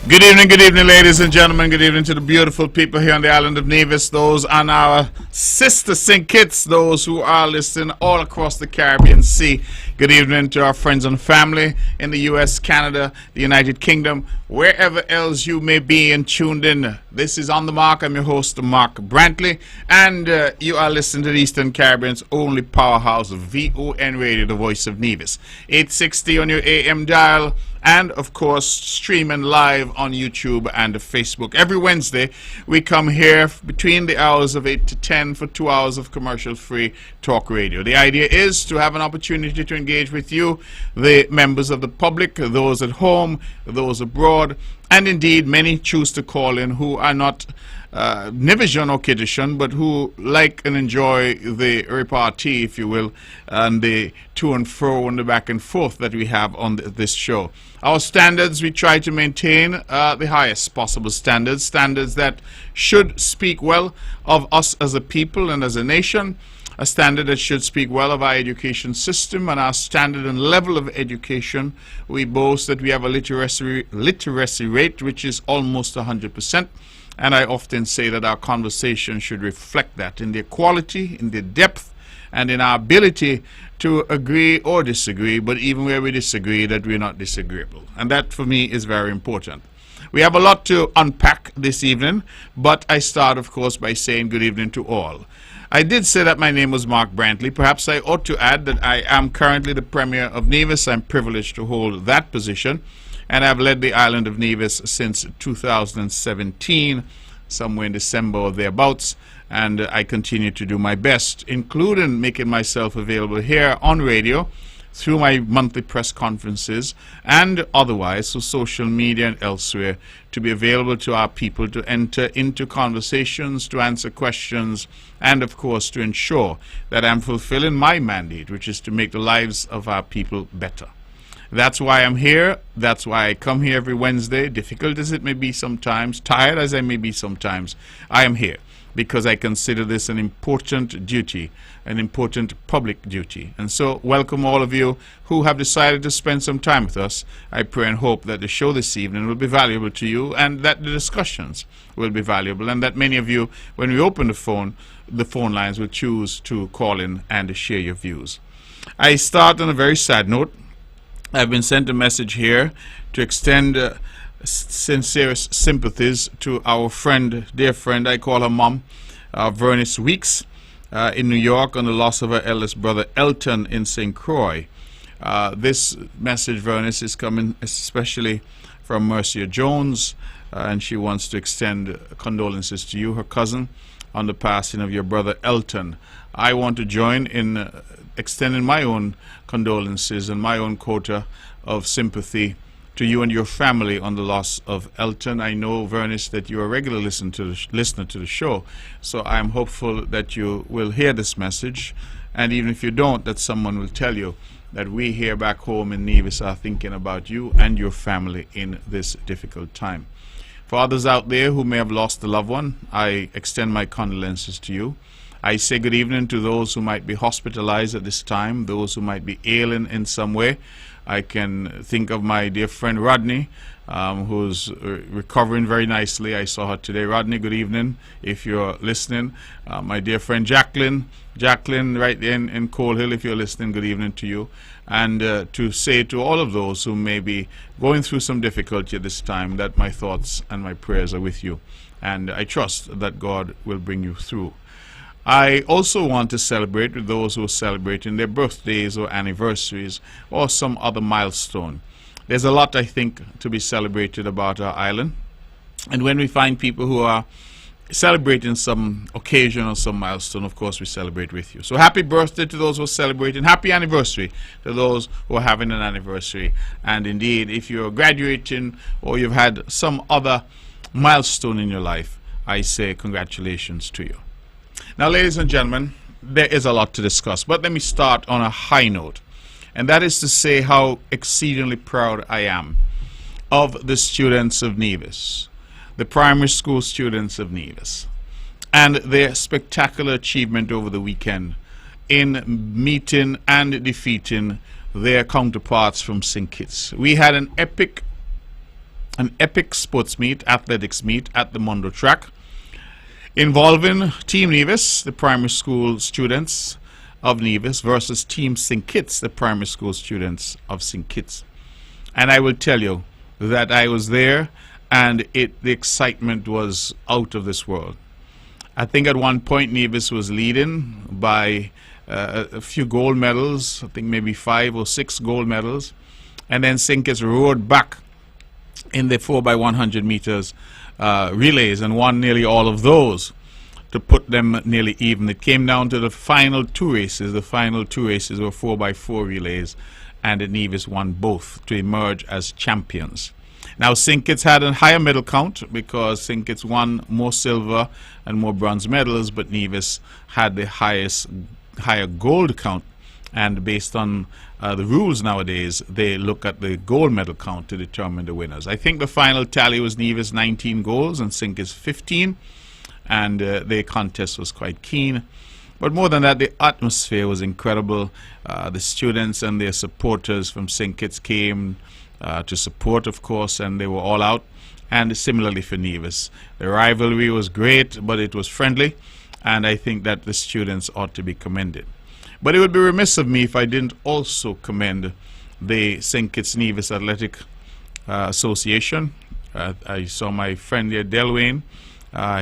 Good evening, ladies and gentlemen. Good evening to the beautiful people here on the island of Nevis, those on our sister St. Kitts, those who are listening all across the Caribbean Sea. Good evening to our friends and family in the U.S., Canada, the United Kingdom, wherever else you may be and tuned in. This is On The Mark. I'm your host, Mark Brantley, and you are listening to the Eastern Caribbean's only powerhouse of VON Radio, the voice of Nevis. 860 on your AM dial, and of course streaming live on YouTube and Facebook. Every Wednesday we come here between the hours of 8 to 10 for 2 hours of commercial-free talk radio. The idea is to have an opportunity to engage with you, the members of the public, those at home, those abroad, and indeed many choose to call in who are not Nivision or Kiddishan, but who like and enjoy the repartee, if you will, and the to and fro and the back and forth that we have on this show. Our standards, we try to maintain the highest possible standards that should speak well of us as a people and as a nation, a standard that should speak well of our education system and our standard and level of education. We boast that we have a literacy rate which is almost 100%. And I often say that our conversation should reflect that in their quality, in their depth, and in our ability to agree or disagree, but even where we disagree, that we're not disagreeable. And that, for me, is very important. We have a lot to unpack this evening, but I start, of course, by saying good evening to all. I did say that my name was Mark Brantley. Perhaps I ought to add that I am currently the Premier of Nevis. I'm privileged to hold that position. And I've led the island of Nevis since 2017, somewhere in December or thereabouts, and I continue to do my best, including making myself available here on radio through my monthly press conferences and otherwise through social media and elsewhere, to be available to our people, to enter into conversations, to answer questions, and of course to ensure that I'm fulfilling my mandate, which is to make the lives of our people better. That's why I'm here. That's why I come here every Wednesday. Difficult as it may be sometimes, tired as I may be sometimes, I am here because I consider this an important duty, an important public duty. And so welcome all of you who have decided to spend some time with us. I pray and hope that the show this evening will be valuable to you, and that the discussions will be valuable, and that many of you, when we open the phone lines, will choose to call in and share your views. I start on a very sad note. I've been sent a message here to extend sincerest sympathies to our friend, dear friend, I call her Mom, Vernice Weeks, in New York, on the loss of her eldest brother Elton in St. Croix. This message, Vernice, is coming especially from Mercia Jones, and she wants to extend condolences to you, her cousin, on the passing of your brother Elton. I want to join in extending my own condolences and my own quota of sympathy to you and your family on the loss of Elton. I know, Vernice, that you're a regular listener to the show, so I'm hopeful that you will hear this message, and even if you don't, that someone will tell you that we here back home in Nevis are thinking about you and your family in this difficult time. For others out there who may have lost a loved one, I extend my condolences to you. I say good evening to those who might be hospitalized at this time, those who might be ailing in some way. I can think of my dear friend Rodney, who's recovering very nicely. I saw her today. Rodney, good evening, if you're listening. My dear friend Jacqueline right in Coal Hill, if you're listening, good evening to you. And to say to all of those who may be going through some difficulty at this time, that my thoughts and my prayers are with you. And I trust that God will bring you through. I also want to celebrate with those who are celebrating their birthdays or anniversaries or some other milestone. There's a lot, I think, to be celebrated about our island. And when we find people who are celebrating some occasion or some milestone, of course we celebrate with you. So happy birthday to those who are celebrating. Happy anniversary to those who are having an anniversary. And indeed, if you're graduating or you've had some other milestone in your life, I say congratulations to you. Now, ladies and gentlemen, there is a lot to discuss, but let me start on a high note, and that is to say how exceedingly proud I am of the students of Nevis, the primary school students of Nevis, and their spectacular achievement over the weekend in meeting and defeating their counterparts from St. Kitts. We had an epic an epic sports meet, athletics meet at the Mondo track, involving Team Nevis, the primary school students of Nevis, versus Team St. Kitts, the primary school students of St. Kitts. And I will tell you that I was there, and the excitement was out of this world. I think at one point Nevis was leading by a few gold medals, I think maybe 5 or 6 gold medals, and then St. Kitts roared back in the 4x100 meters relays and won nearly all of those to put them nearly even. It came down to the final 2 races. The final 2 races were 4x4 relays, and the Nevis won both to emerge as champions. Now, St. Kitts had a higher medal count because St. Kitts won more silver and more bronze medals, but Nevis had the higher gold count. And based on the rules nowadays, they look at the gold medal count to determine the winners. I think the final tally was Nevis 19 goals and St. Kitts 15, and the contest was quite keen. But more than that, the atmosphere was incredible. The students and their supporters from St. Kitts came to support, of course, and they were all out. And similarly for Nevis. The rivalry was great, but it was friendly, and I think that the students ought to be commended. But it would be remiss of me if I didn't also commend the St. Kitts Nevis Athletic Association. I saw my friend here, Delwayne.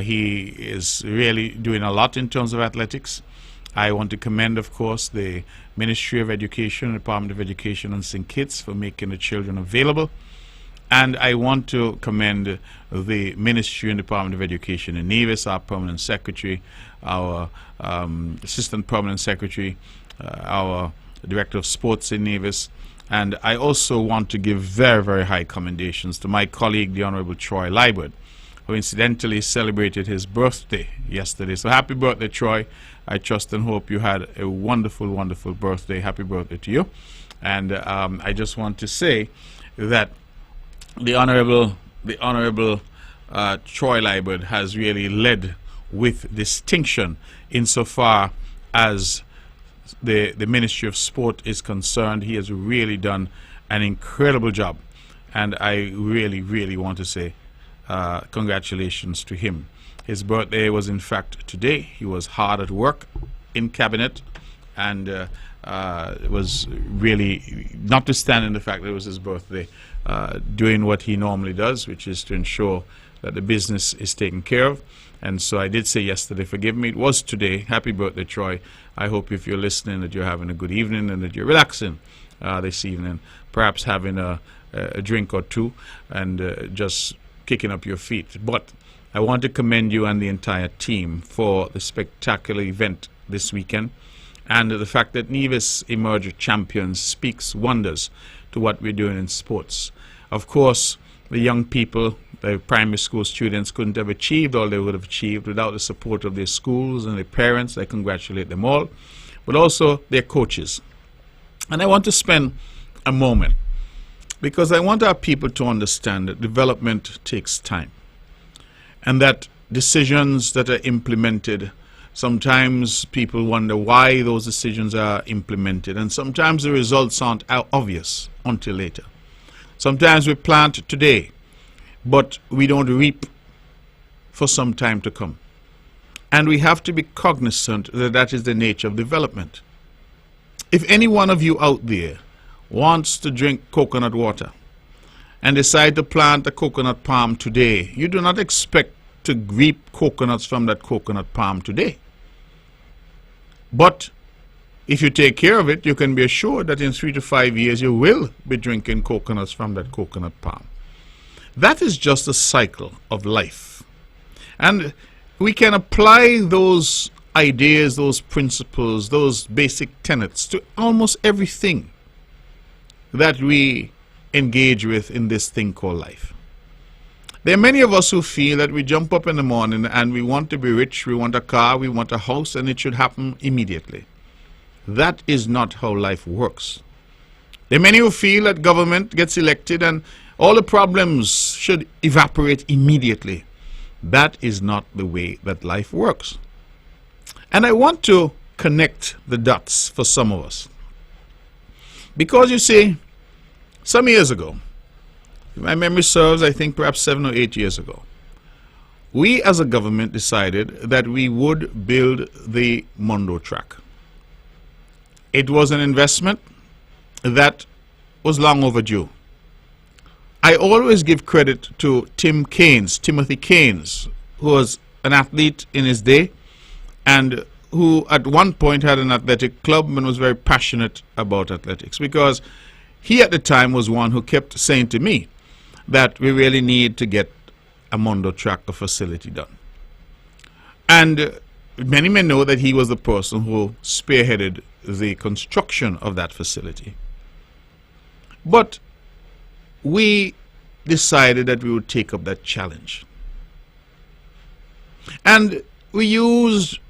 He is really doing a lot in terms of athletics. I want to commend, of course, the Ministry of Education, Department of Education on St. Kitts for making the children available. And I want to commend the Ministry and Department of Education in Nevis, our Permanent Secretary, our Assistant Permanent Secretary, our Director of Sports in Nevis. And I also want to give very, very high commendations to my colleague, the Honorable Troy Liebert, who incidentally celebrated his birthday yesterday. So happy birthday, Troy. I trust and hope you had a wonderful, wonderful birthday. Happy birthday to you. And I just want to say that the Honorable Troy Liebert has really led with distinction insofar as the Ministry of Sport is concerned. He has really done an incredible job, and I really, really want to say congratulations to him. His birthday was in fact today. He was hard at work in cabinet, and was really, notwithstanding the fact that it was his birthday, doing what he normally does, which is to ensure that the business is taken care of. And so I did say yesterday, forgive me, it was today. Happy birthday, Troy. I hope if you're listening that you're having a good evening and that you're relaxing this evening, perhaps having a drink or two and just kicking up your feet. But I want to commend you and the entire team for the spectacular event this weekend. And the fact that Nevis emerged champions speaks wonders to what we're doing in sports. Of course, the young people, the primary school students, couldn't have achieved all they would have achieved without the support of their schools and their parents. I congratulate them all, but also their coaches. And I want to spend a moment, because I want our people to understand that development takes time, and that decisions that are implemented, sometimes people wonder why those decisions are implemented, and sometimes the results aren't obvious until later. Sometimes we plant today, but we don't reap for some time to come. And we have to be cognizant that that is the nature of development. If any one of you out there wants to drink coconut water and decide to plant a coconut palm today, you do not expect to reap coconuts from that coconut palm today. But if you take care of it, you can be assured that in 3 to 5 years you will be drinking coconuts from that coconut palm. That is just a cycle of life. And we can apply those ideas, those principles, those basic tenets to almost everything that we engage with in this thing called life. There are many of us who feel that we jump up in the morning and we want to be rich, we want a car, we want a house, and it should happen immediately. That is not how life works. There are many who feel that government gets elected and all the problems should evaporate immediately. That is not the way that life works. And I want to connect the dots for some of us. Because you see, some years ago, if my memory serves, I think perhaps 7 or 8 years ago, we as a government decided that we would build the Mondo track. It was an investment that was long overdue. I always give credit to Timothy Keynes, who was an athlete in his day and who at one point had an athletic club and was very passionate about athletics, because he at the time was one who kept saying to me that we really need to get a Mondo track, a facility done. And many may know that he was the person who spearheaded the construction of that facility. But we decided that we would take up that challenge. And we used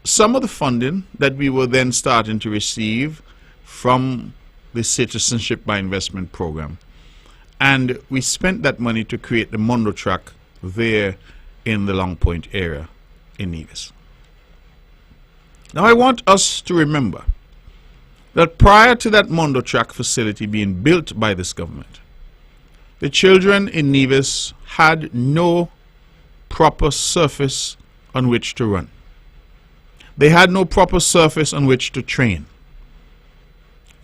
some of the funding that we were then starting to receive from the Citizenship by Investment program. And we spent that money to create the Mondo track there in the Long Point area in Nevis. Now I want us to remember that prior to that Mondo track facility being built by this government, the children in Nevis had no proper surface on which to run. They had no proper surface on which to train.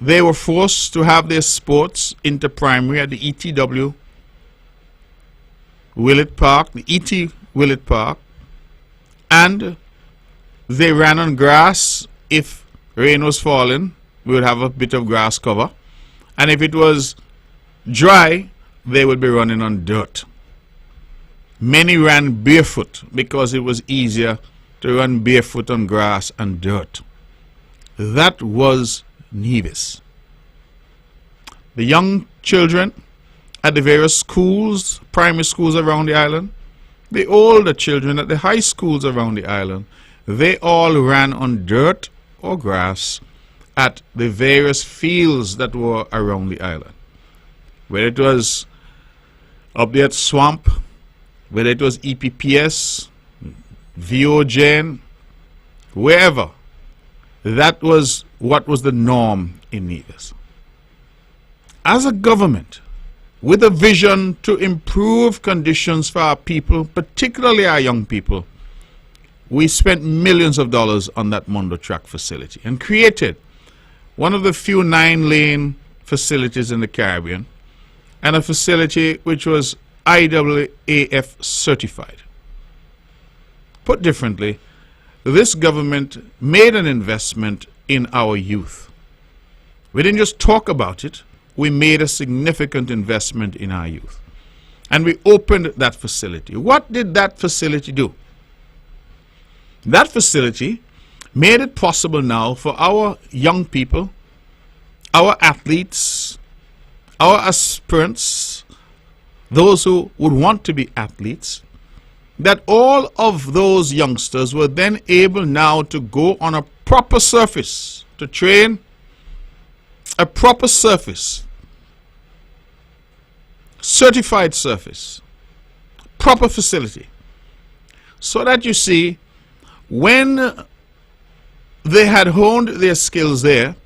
They were forced to have their sports inter-primary at the ETW Willett Park, the ET Willett Park, and they ran on grass. If rain was falling, we would have a bit of grass cover, and if it was dry, they would be running on dirt. Many ran barefoot because it was easier to run barefoot on grass and dirt. That was Nevis. The young children at the various schools, primary schools around the island, the older children at the high schools around the island, they all ran on dirt or grass at the various fields that were around the island. Whether it was up there at Swamp, whether it was EPPS, VOGen, wherever, that was what was the norm in Nevis. As a government, with a vision to improve conditions for our people, particularly our young people, we spent millions of dollars on that Mondo track facility and created one of the few 9-lane facilities in the Caribbean, and a facility which was IAAF certified. Put differently, this government made an investment in our youth. We didn't just talk about it, we made a significant investment in our youth. And we opened that facility. What did that facility do? That facility made it possible now for our young people, our athletes, our aspirants, those who would want to be athletes, that all of those youngsters were then able now to go on a proper surface to train, a proper surface, certified surface, proper facility, so that you see, when they had honed their skills there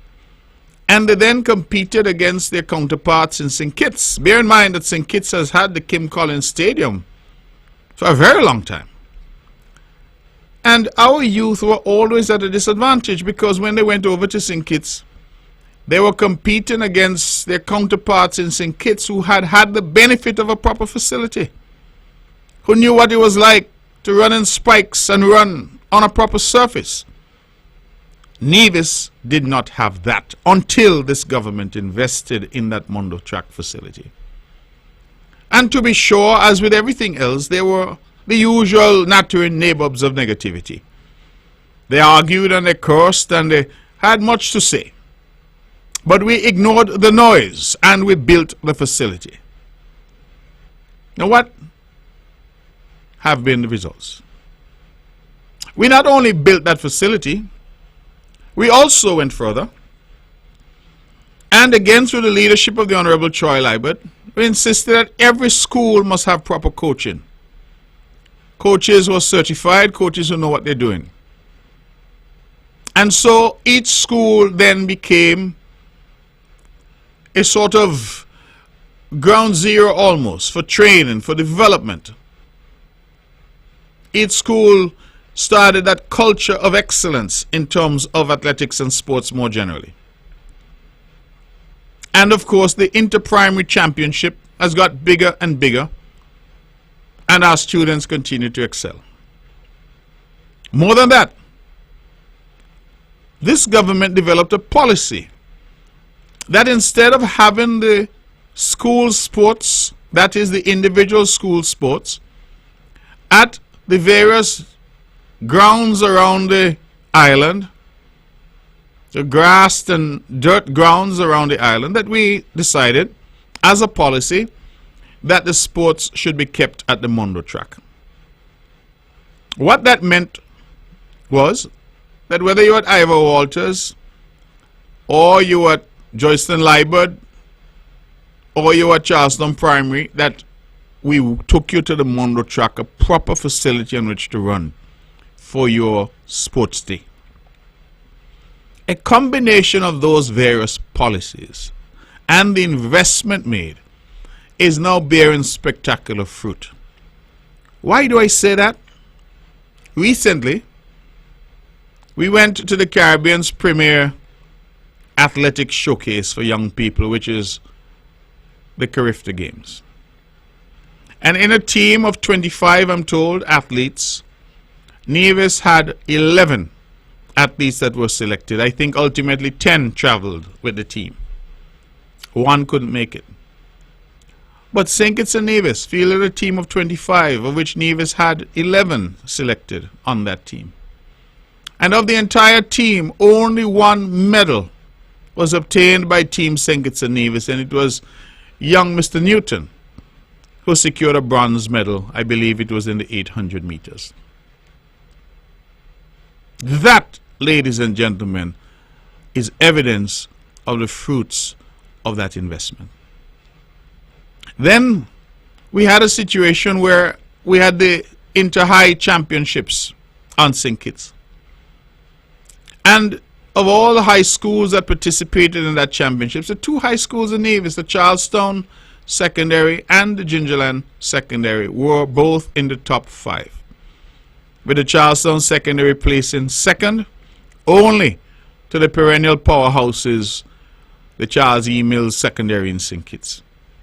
and they then competed against their counterparts in St. Kitts. Bear in mind that St. Kitts has had the Kim Collins Stadium for a very long time. And our youth were always at a disadvantage, because when they went over to St. Kitts, they were competing against their counterparts in St. Kitts who had had the benefit of a proper facility, who knew what it was like to run in spikes and run on a proper surface. Nevis did not have that until this government invested in that Mondo track facility. And to be sure, as with everything else, there were the usual nattering nabobs of negativity. They argued and they cursed and they had much to say. But we ignored the noise and we built the facility. Now, what have been the results? We not only built that facility, we also went further. And again, through the leadership of the Honorable Troy Libert, we insisted that every school must have proper coaching. Coaches who are certified, coaches who know what they're doing. And so each school then became a sort of ground zero almost for training, for development. Each school started that culture of excellence in terms of athletics and sports more generally. And of course, the inter-primary championship has got bigger and bigger, and our students continue to excel. More than that, this government developed a policy that instead of having the school sports, that is the individual school sports, at the various grounds around the island, the grass and dirt grounds around the island, that we decided as a policy that the sports should be kept at the Mondo track. What that meant was that whether you're at Ivor Walters or you're at Joyston Liebert or you're at Charleston Primary, that we took you to the Mondo track, a proper facility on which to run for your sports day. A combination of those various policies and the investment made is now bearing spectacular fruit. Why do I say that? Recently, we went to the Caribbean's premier athletic showcase for young people, which is the Carifta Games. And in a team of 25, I'm told, athletes, Nevis had 11 athletes that were selected. I think ultimately 10 traveled with the team. One couldn't make it. But St. Kitts and Nevis fielded a team of 25, of which Nevis had 11 selected on that team. And of the entire team, only one medal was obtained by Team St. Kitts and Nevis, and it was young Mr. Newton, who secured a bronze medal. I believe it was in the 800 meters. That, ladies and gentlemen, is evidence of the fruits of that investment. Then we had a situation where we had the inter-high championships on St. Kitts. And of all the high schools that participated in that championships, the two high schools in Nevis, the Charlestown Secondary and the Gingerland Secondary, were both in the top 5. With the Charlestown Secondary placing second only to the perennial powerhouses, the Charles E. Mills Secondary in St. Kitts.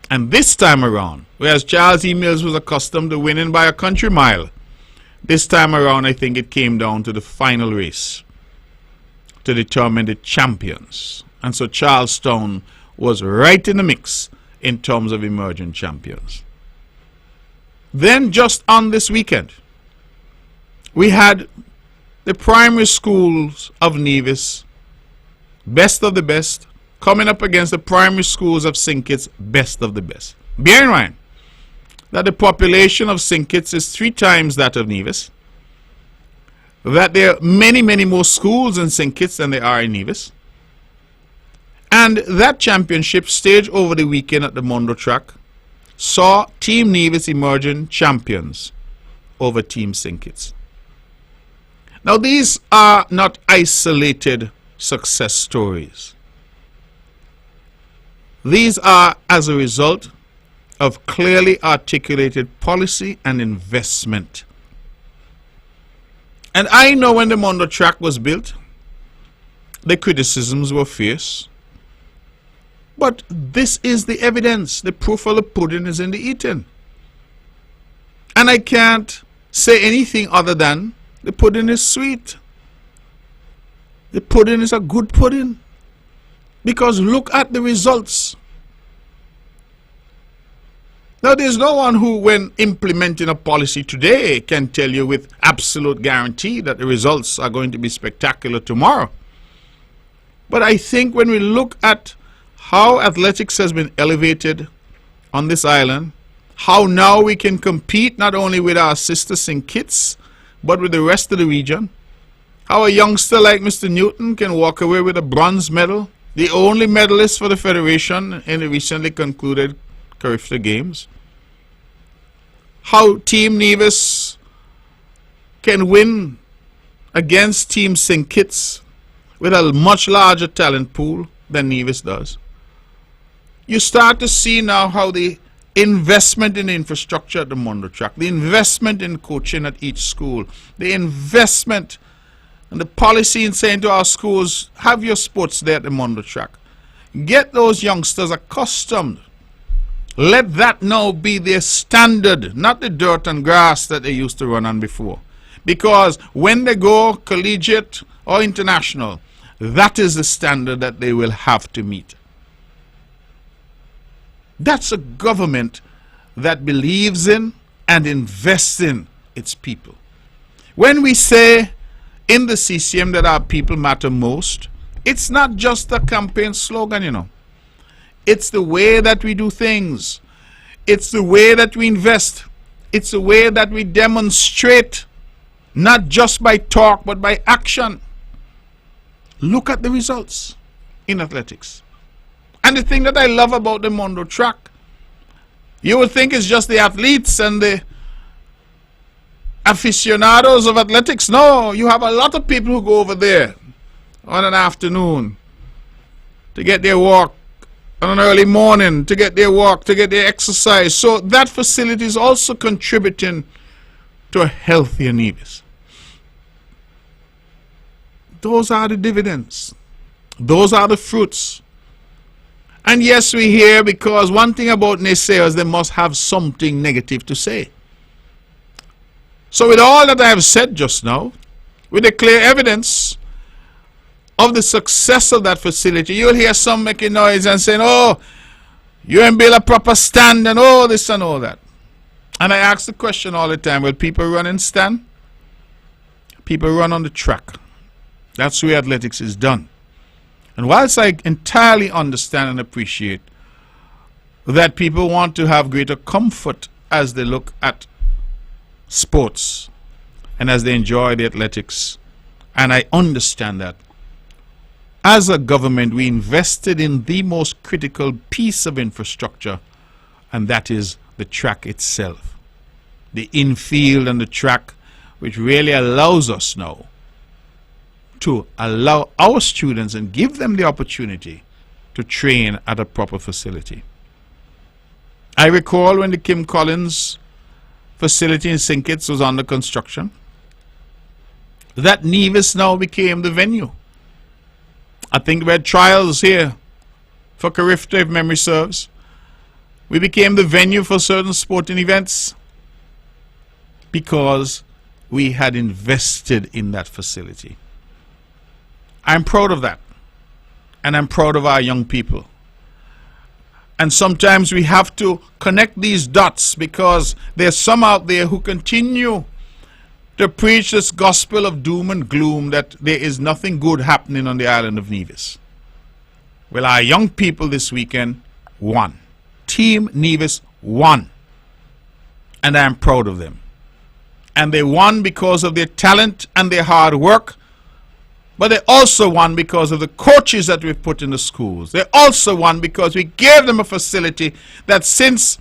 And this time around, whereas Charles E. Mills was accustomed to winning by a country mile, this time around I think it came down to the final race to determine the champions. And so Charlestown was right in the mix in terms of emerging champions. Then just on this weekend, we had the primary schools of Nevis, best of the best, coming up against the primary schools of St. Kitts, best of the best. Bear in mind that the population of St. Kitts is 3 times that of Nevis, that there are many, many more schools in St. Kitts than there are in Nevis, and that championship staged over the weekend at the Mondo track saw Team Nevis emerging champions over Team St. Kitts. Now these are not isolated success stories. These are as a result of clearly articulated policy and investment. And I know when the Mondo track was built, the criticisms were fierce. But this is the evidence. The proof of the pudding is in the eating. And I can't say anything other than the pudding is sweet. The pudding is a good pudding. Because look at the results. Now, there's no one who, when implementing a policy today, can tell you with absolute guarantee that the results are going to be spectacular tomorrow. But I think when we look at how athletics has been elevated on this island, how now we can compete not only with our sister St. Kitts, but with the rest of the region, how a youngster like Mr. Newton can walk away with a bronze medal, the only medalist for the Federation in the recently concluded Carifta Games, how Team Nevis can win against Team St. Kitts with a much larger talent pool than Nevis does. you start to see now how the investment in infrastructure at the Mondo Track, the investment in coaching at each school, the investment and the policy in saying to our schools, have your sports day at the Mondo Track. Get those youngsters accustomed. Let that now be their standard, not the dirt and grass that they used to run on before. Because when they go collegiate or international, that is the standard that they will have to meet. That's a government that believes in and invests in its people. When we say in the CCM that our people matter most, it's not just a campaign slogan, you know. It's the way that we do things. It's the way that we invest. It's the way that we demonstrate, not just by talk, but by action. Look at the results in athletics. And the thing that I love about the Mondo Track, you would think it's just the athletes and the aficionados of athletics. No, you have a lot of people who go over there on an afternoon to get their walk, on an early morning to get their walk, to get their exercise. So that facility is also contributing to a healthier Nevis. Those are the dividends. Those are the fruits. And yes, we hear, because one thing about naysayers, they must have something negative to say. So with all that I have said just now, with the clear evidence of the success of that facility, you'll hear some making noise and saying, oh, you ain't build a proper stand and all this and all that. And I ask the question all the time, will people run in stand? People run on the track. That's the way athletics is done. And whilst I entirely understand and appreciate that people want to have greater comfort as they look at sports and as they enjoy the athletics, and I understand that, as a government we invested in the most critical piece of infrastructure, and that is the track itself. The infield and the track, which really allows us now to allow our students and give them the opportunity to train at a proper facility. I recall when the Kim Collins facility in St. Kitts was under construction, that Nevis now became the venue. I think we had trials here for Carifta, if memory serves. We became the venue for certain sporting events because we had invested in that facility. I'm proud of that, and I'm proud of our young people. And sometimes we have to connect these dots, because there's some out there who continue to preach this gospel of doom and gloom, that there is nothing good happening on the island of Nevis. Well, our young people this weekend won. Team Nevis won. And I'm proud of them. And they won because of their talent and their hard work. But they also won because of the coaches that we've put in the schools. They also won because we gave them a facility that since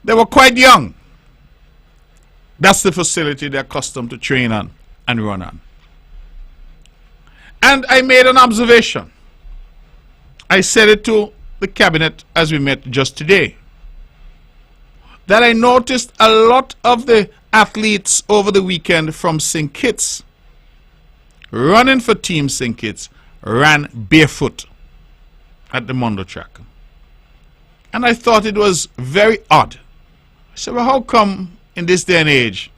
they were quite young, that's the facility they're accustomed to train on and run on. And I made an observation. I said it to the cabinet as we met just today, that I noticed a lot of the athletes over the weekend from St. Kitts running for Team St. Kitts ran barefoot at the Mondo Track. And I thought it was very odd. I said, well, how come in this day and age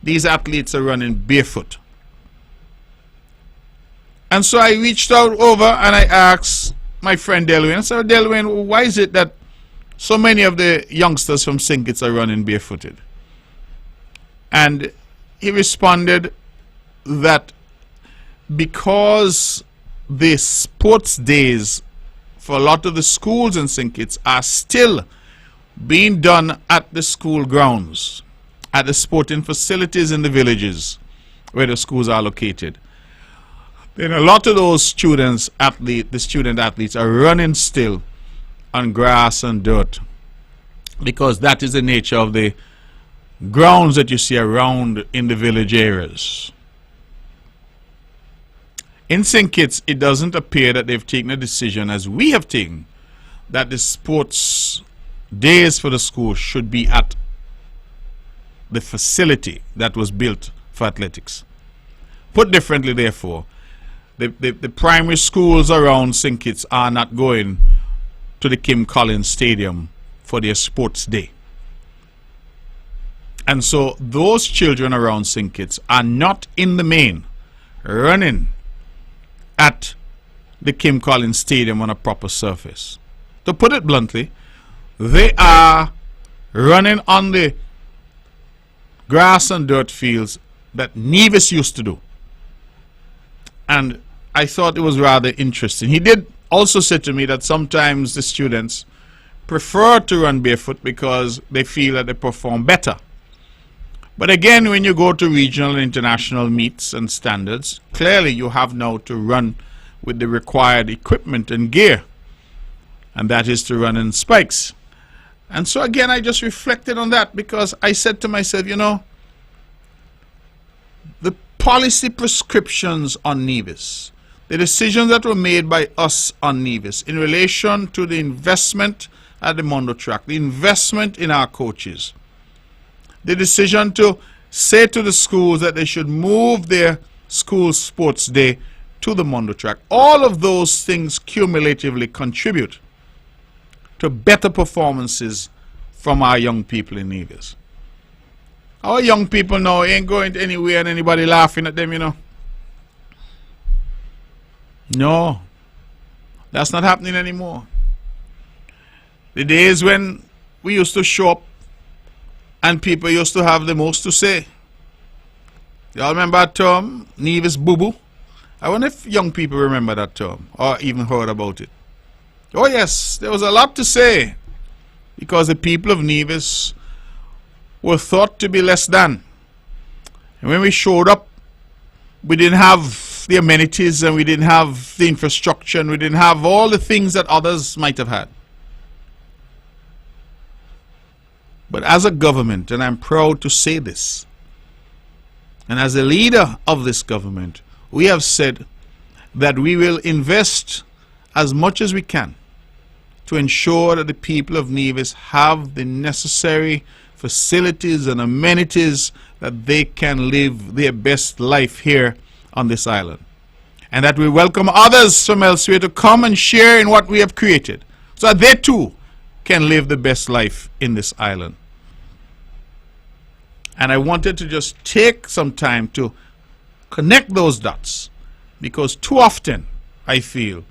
these athletes are running barefoot? And so I reached out over and I asked my friend Delwyn, I said, Delwyn, why is it that so many of the youngsters from St. Kitts are running barefooted? And he responded that because the sports days for a lot of the schools in St. Kitts are still being done at the school grounds, at the sporting facilities in the villages where the schools are located, then a lot of those student athletes are running still on grass and dirt, because that is the nature of the grounds that you see around in the village areas. In St. Kitts, it doesn't appear that they've taken a decision, as we have taken, that the sports days for the school should be at the facility that was built for athletics. Put differently, therefore, the primary schools around St. Kitts are not going to the Kim Collins Stadium for their sports day. And so those children around St. Kitts are not in the main running at the Kim Collins Stadium on a proper surface. To put it bluntly, they are running on the grass and dirt fields that Nevis used to do. And I thought it was rather interesting. He did also say to me that sometimes the students prefer to run barefoot because they feel that they perform better. But again, when you go to regional and international meets and standards, clearly you have now to run with the required equipment and gear, and that is to run in spikes. And so again, I just reflected on that, because I said to myself, you know, the policy prescriptions on Nevis, the decisions that were made by us on Nevis in relation to the investment at the Mondo track, the investment in our coaches, the decision to say to the schools that they should move their school sports day to the Mondo track, all of those things cumulatively contribute to better performances from our young people in Nevis. Our young people now ain't going anywhere and anybody laughing at them, you know. No, that's not happening anymore. The days when we used to show up and people used to have the most to say. Y'all remember that term, Nevis Boo Boo? I wonder if young people remember that term or even heard about it. Oh yes, there was a lot to say, because the people of Nevis were thought to be less than. And when we showed up, we didn't have the amenities, and we didn't have the infrastructure, and we didn't have all the things that others might have had. But as a government, and I'm proud to say this, and as a leader of this government, we have said that we will invest as much as we can to ensure that the people of Nevis have the necessary facilities and amenities that they can live their best life here on this island. And that we welcome others from elsewhere to come and share in what we have created, so that they too can live the best life in this island. And I wanted to just take some time to connect those dots, because too often I feel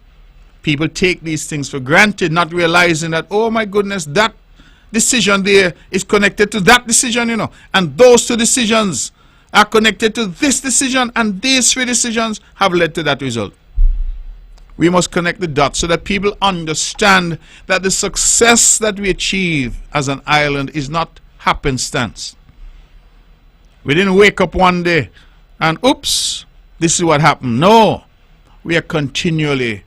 people take these things for granted, not realizing that, oh my goodness, that decision there is connected to that decision, you know, and those two decisions are connected to this decision, and these three decisions have led to that result. We must connect the dots so that people understand that the success that we achieve as an island is not happenstance. We didn't wake up one day and oops, this is what happened. No, we are continually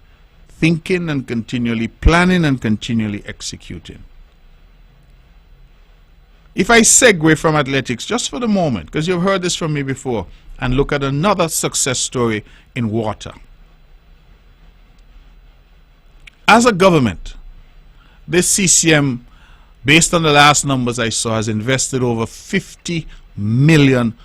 thinking and continually planning and continually executing. If I segue from athletics just for the moment, because you've heard this from me before, and look at another success story in water. As a government, this CCM, based on the last numbers I saw, has invested over $50 million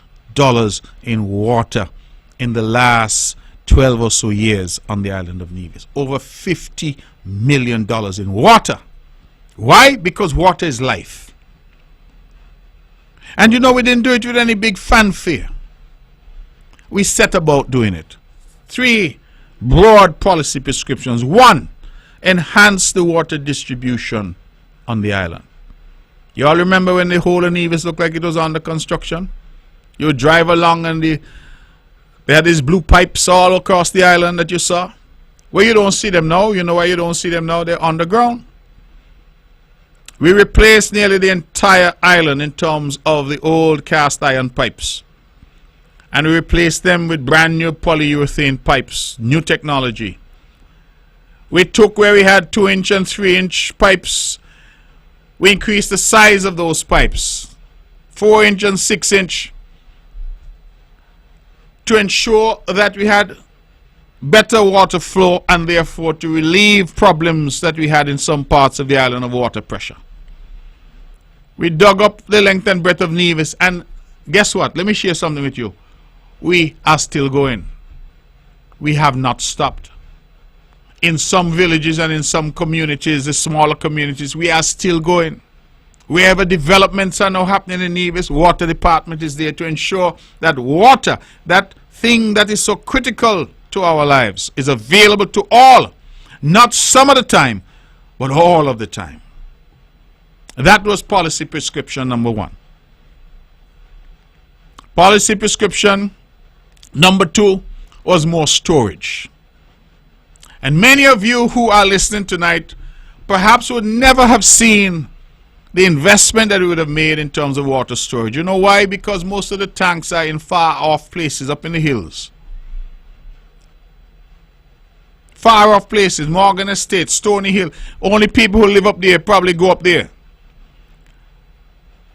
in water in the last 12 or so years on the island of Nevis. Over $50 million in water. Why? Because water is life. And you know, we didn't do it with any big fanfare. We set about doing it. 3 broad policy prescriptions. 1, enhance the water distribution on the island. You all remember when the whole of Nevis looked like it was under construction? You would drive along and they had these blue pipes all across the island that you saw. Well, you don't see them now. You know why you don't see them now? They're underground. We replaced nearly the entire island in terms of the old cast iron pipes. And we replaced them with brand new polyurethane pipes, new technology. We took where we had 2-inch and 3-inch pipes. We increased the size of those pipes, 4-inch and 6-inch, to ensure that we had better water flow and therefore to relieve problems that we had in some parts of the island of water pressure. We dug up the length and breadth of Nevis, and guess what? Let me share something with you. We are still going. We have not stopped. In some villages and in some communities, the smaller communities, we are still going. Wherever developments are now happening in Nevis, water department is there to ensure that water, that thing that is so critical to our lives, is available to all. Not some of the time, but all of the time. That was policy prescription number 1. Policy prescription number 2 was more storage. And many of you who are listening tonight perhaps would never have seen the investment that we would have made in terms of water storage. You know why? Because most of the tanks are in far off places up in the hills. Far off places, Morgan Estate, Stony Hill. Only people who live up there probably go up there.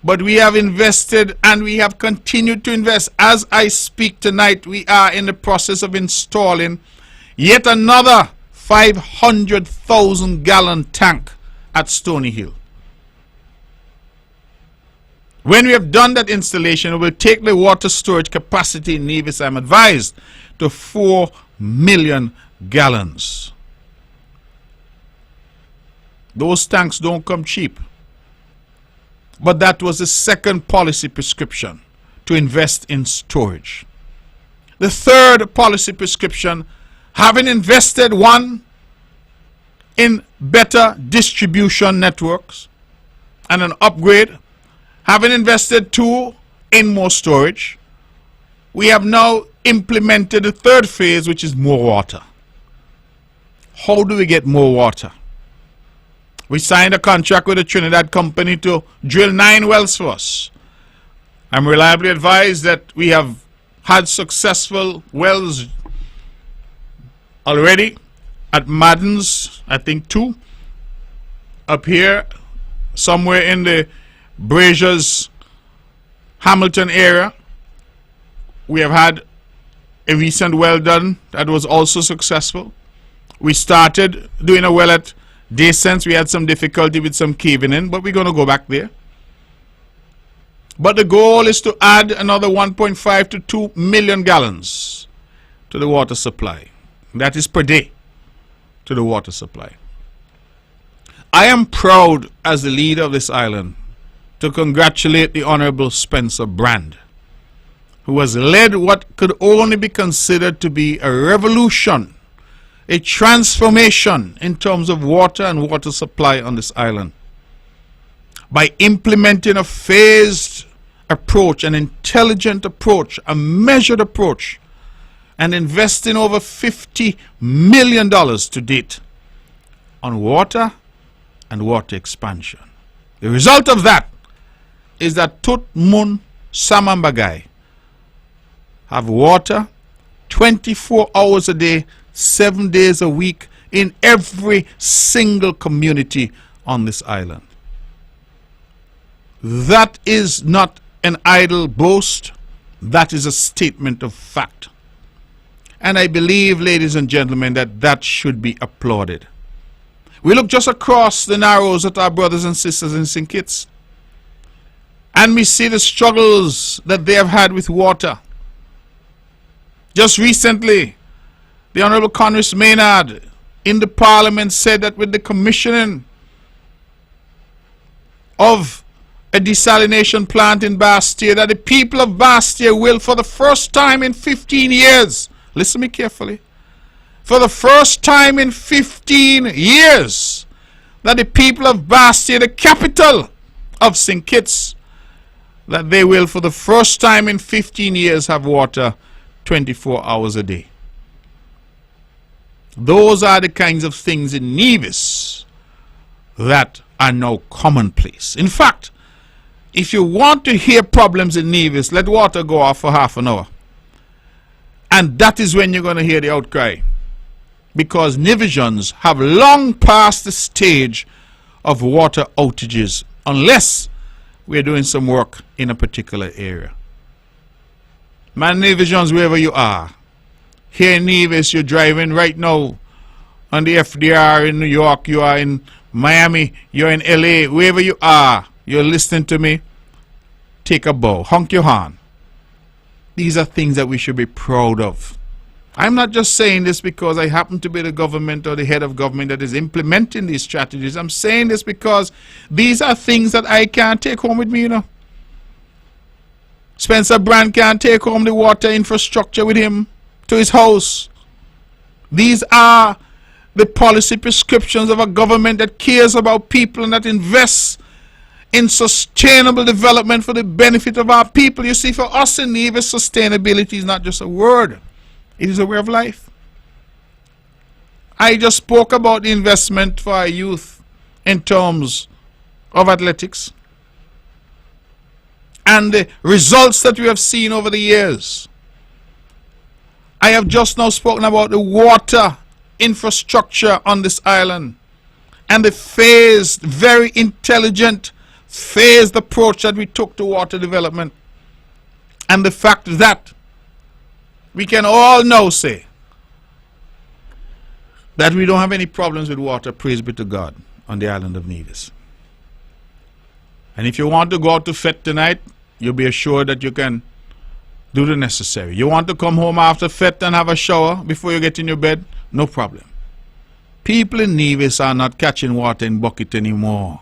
But we have invested and we have continued to invest. As I speak tonight, we are in the process of installing yet another 500,000 gallon tank at Stony Hill. When we have done that installation, we will take the water storage capacity in Nevis, I'm advised, to 4 million gallons. Those tanks don't come cheap. But that was the second policy prescription, to invest in storage. The third policy prescription, having invested 1 in better distribution networks and an upgrade, having invested 2 in more storage, we have now implemented the third phase, which is more water. How do we get more water? We signed a contract with a Trinidad company to drill 9 wells for us. I'm reliably advised that we have had successful wells already at Madden's, I think 2. Up here, somewhere in the Braziers, Hamilton area, we have had a recent well done that was also successful. We started doing a well at Descents. We had some difficulty with some caving in, but we're going to go back there. But the goal is to add another 1.5 to 2 million gallons to the water supply. That is per day to the water supply. I am proud as the leader of this island to congratulate the Honorable Spencer Brand, who has led what could only be considered to be a revolution, a transformation in terms of water and water supply on this island, by implementing a phased approach, an intelligent approach, a measured approach, and investing over $50 million to date on water and water expansion. The result of that is that Tut Mun Samambagai have water 24 hours a day, 7 days a week in every single community on this island. That is not an idle boast. That is a statement of fact. And I believe, ladies and gentlemen, that that should be applauded. We look just across the Narrows at our brothers and sisters in St. Kitts, and we see the struggles that they have had with water. Just recently, the Honorable Congress Maynard in the Parliament said that with the commissioning of a desalination plant in Bastia, that the people of Bastia will, for the first time in 15 years, listen to me carefully, for the first time in 15 years, that the people of Bastia, the capital of St. Kitts, that they will, for the first time in 15 years, have water 24 hours a day. Those are the kinds of things in Nevis that are now commonplace. In fact, if you want to hear problems in Nevis, let water go off for half an hour. And that is when you're going to hear the outcry. Because Nevisians have long passed the stage of water outages, unless we're doing some work in a particular area. My Nevisians, wherever you are, Here in Nevis, you're driving right now on the FDR in New York, you are in Miami, you're in LA, wherever you are, you're listening to me. Take a bow, honk your horn. These are things that we should be proud of. I'm not just saying this because I happen to be the government or the head of government that is implementing these strategies. I'm saying this because these are things that I can't take home with me, you know. Spencer Brand can't take home the water infrastructure with him to his house. These are the policy prescriptions of a government that cares about people and that invests in sustainable development for the benefit of our people. You see, for us in Nevis, sustainability is not just a word. It is a way of life. I just spoke about the investment for our youth in terms of athletics and the results that we have seen over the years. I have just now spoken about the water infrastructure on this island and the phased, very intelligent, phased approach that we took to water development, and the fact that we can all now say that we don't have any problems with water, praise be to God, on the island of Nevis. And if you want to go out to Fete tonight, you'll be assured that you can do the necessary. You want to come home after Fete and have a shower before you get in your bed? No problem. People in Nevis are not catching water in bucket anymore.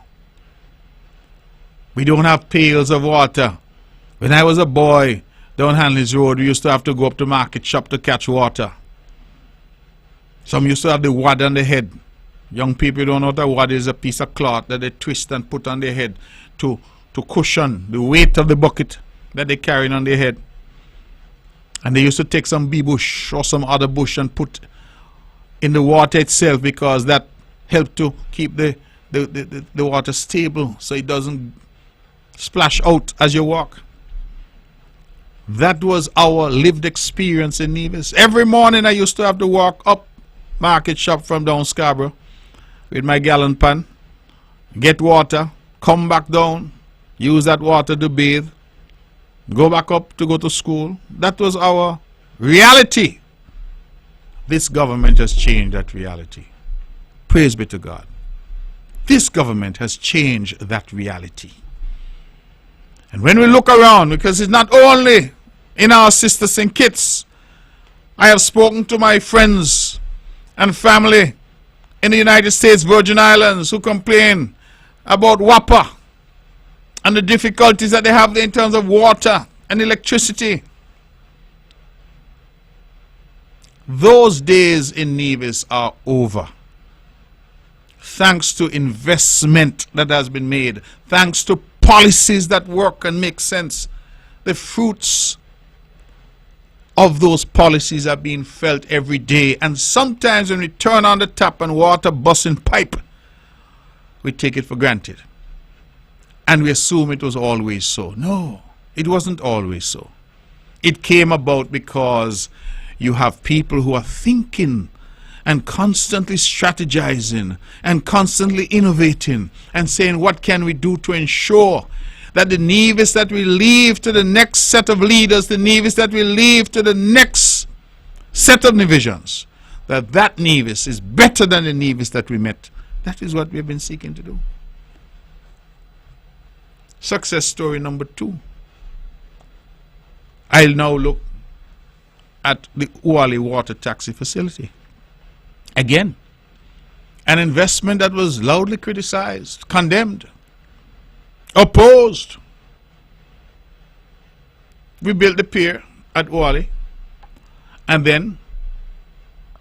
We don't have pails of water. When I was a boy down Hanley's Road, we used to have to go up to Market Shop to catch water. Some used to have the wad on the head. Young people don't know what a wad is, a piece of cloth that they twist and put on their head to cushion the weight of the bucket that they carry on their head. And they used to take some bee bush or some other bush and put in the water itself, because that helped to keep the water stable so it doesn't splash out as you walk. That was our lived experience in Nevis. Every morning I used to have to walk up Market Shop from down Scarborough with my gallon pan, get water, come back down, use that water to bathe, go back up to go to school. That was our reality. This government has changed that reality. Praise be to God. This government has changed that reality. And when we look around, because it's not only in our Sister St. Kitts, I have spoken to my friends and family in the United States Virgin Islands who complain about WAPA and the difficulties that they have in terms of water and electricity. Those days in Nevis are over. Thanks to investment that has been made, thanks to policies that work and make sense, the fruits of those policies are being felt every day. And sometimes when we turn on the tap and water busts in pipe, we take it for granted. And we assume it was always so. No, it wasn't always so. It came about because you have people who are thinking and constantly strategizing and constantly innovating and saying, what can we do to ensure that the Nevis that we leave to the next set of leaders, the Nevis that we leave to the next set of Nevisians, that Nevis is better than the Nevis that we met. That is what we have been seeking to do. Success story number 2. I'll now look at the Uali water taxi facility. Again, an investment that was loudly criticized, condemned, opposed. We built the pier at Uali, and then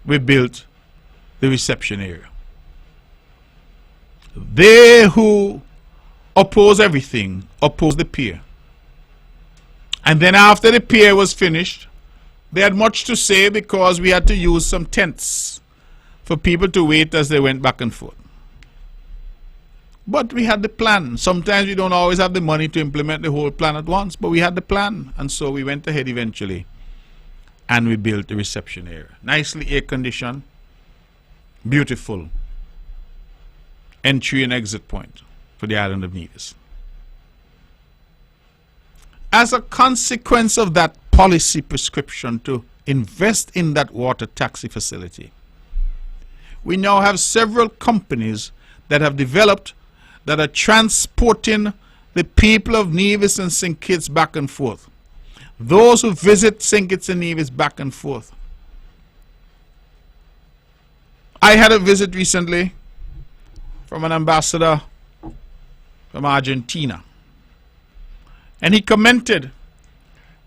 we built the reception area. They who oppose everything oppose the pier. And then after the pier was finished, they had much to say because we had to use some tents for people to wait as they went back and forth. But we had the plan. Sometimes we don't always have the money to implement the whole plan at once, but we had the plan. And so we went ahead eventually and we built the reception area. Nicely air conditioned, beautiful entry and exit point for the island of Nevis. As a consequence of that policy prescription to invest in that water taxi facility. We now have several companies that have developed that are transporting the people of Nevis and St. Kitts back and forth. Those who visit St. Kitts and Nevis back and forth. I had a visit recently from an ambassador from Argentina. And he commented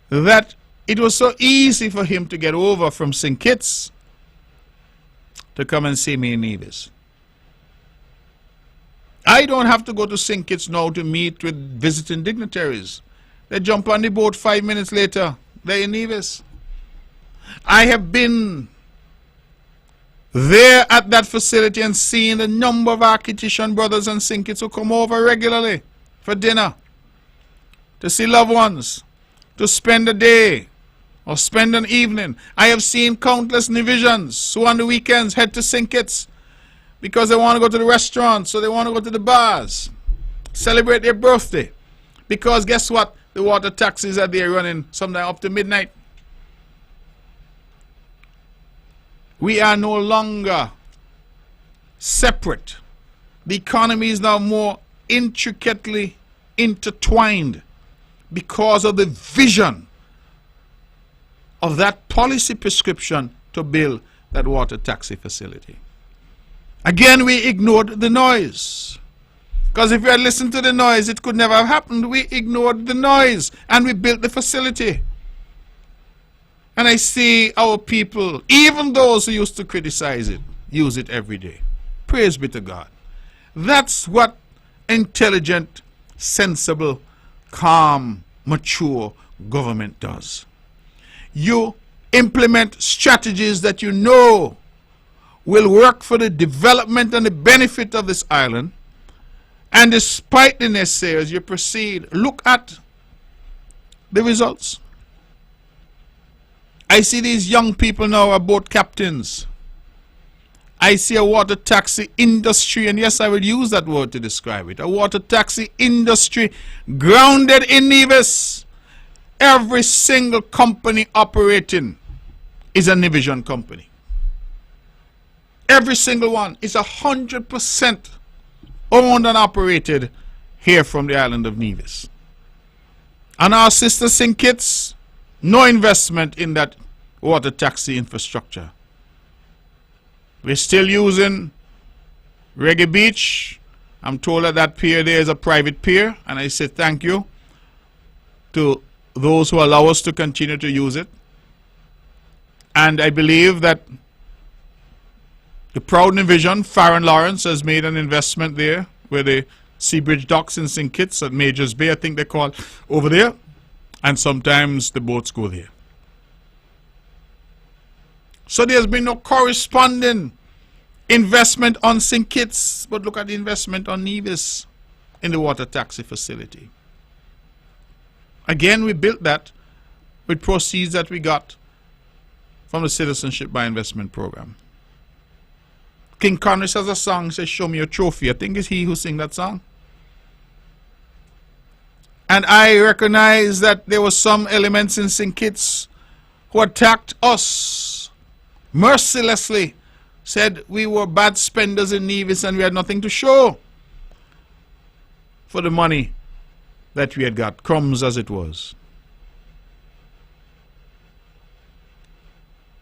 that it was so easy for him to get over from St. Kitts to come and see me in Nevis. I don't have to go to St. Kitts now to meet with visiting dignitaries. They jump on the boat 5 minutes later, they're in Nevis. I have been there at that facility and seen the number of architectural brothers and St. Kitts who come over regularly for dinner, to see loved ones, to spend a day or spend an evening. I have seen countless Nevisians who on the weekends head to St. Kitts because they want to go to the restaurants, so they want to go to the bars, celebrate their birthday. Because guess what? The water taxis are there running sometime up to midnight. We are no longer separate. The economy is now more intricately intertwined because of the vision of that policy prescription to build that water taxi facility. Again, we ignored the noise. Because if we had listened to the noise, it could never have happened. We ignored the noise and we built the facility. And I see our people, even those who used to criticize it, use it every day. Praise be to God. That's what intelligent, sensible, calm, mature government does. You implement strategies that you know will work for the development and the benefit of this island. And despite the naysayers, you proceed. Look at the results. I see these young people now are boat captains. I see a water taxi industry, and yes, I will use that word to describe it. A water taxi industry grounded in Nevis. Every single company operating is a Nevisian company. Every single one is 100% owned and operated here from the island of Nevis. And our sister St. Kitts, no investment in that water taxi infrastructure. We're still using Reggae Beach. I'm told that that pier there is a private pier, and I say thank you to those who allow us to continue to use it. And I believe that the proud Nevisian, Farron Lawrence, has made an investment there where the Seabridge docks in St. Kitts at Majors Bay, I think they call over there. And sometimes the boats go there. So there's been no corresponding investment on St. Kitts, but look at the investment on Nevis in the water taxi facility. Again, we built that with proceeds that we got from the Citizenship by Investment program. King Conrad has a song, says, "Show me your trophy." I think it's he who sings that song. And I recognize that there were some elements in St. Kitts who attacked us mercilessly, said we were bad spenders in Nevis and we had nothing to show for the money that we had got, crumbs as it was.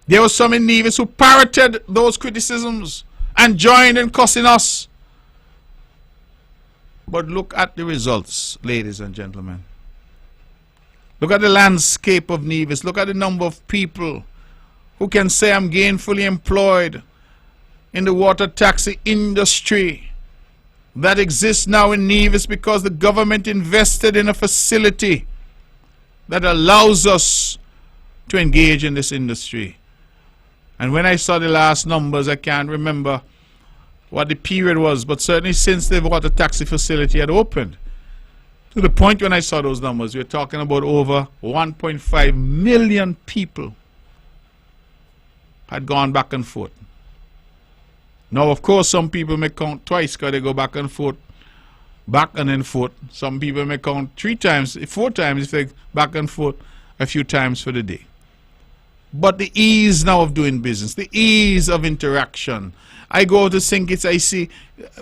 There were some in Nevis who parroted those criticisms and joined in cussing us. But look at the results, ladies and gentlemen. Look at the landscape of Nevis. Look at the number of people who can say I'm gainfully employed in the water taxi industry that exists now in Nevis because the government invested in a facility that allows us to engage in this industry. And when I saw the last numbers, I can't remember what the period was, but certainly since the water taxi facility had opened, to the point when I saw those numbers, we're talking about over 1.5 million people had gone back and forth. Now, of course, some people may count twice because they go back and forth, back and then forth. Some people may count 3 times, 4 times if they back and forth a few times for the day. But the ease now of doing business, the ease of interaction. I go to St. Kitts, I see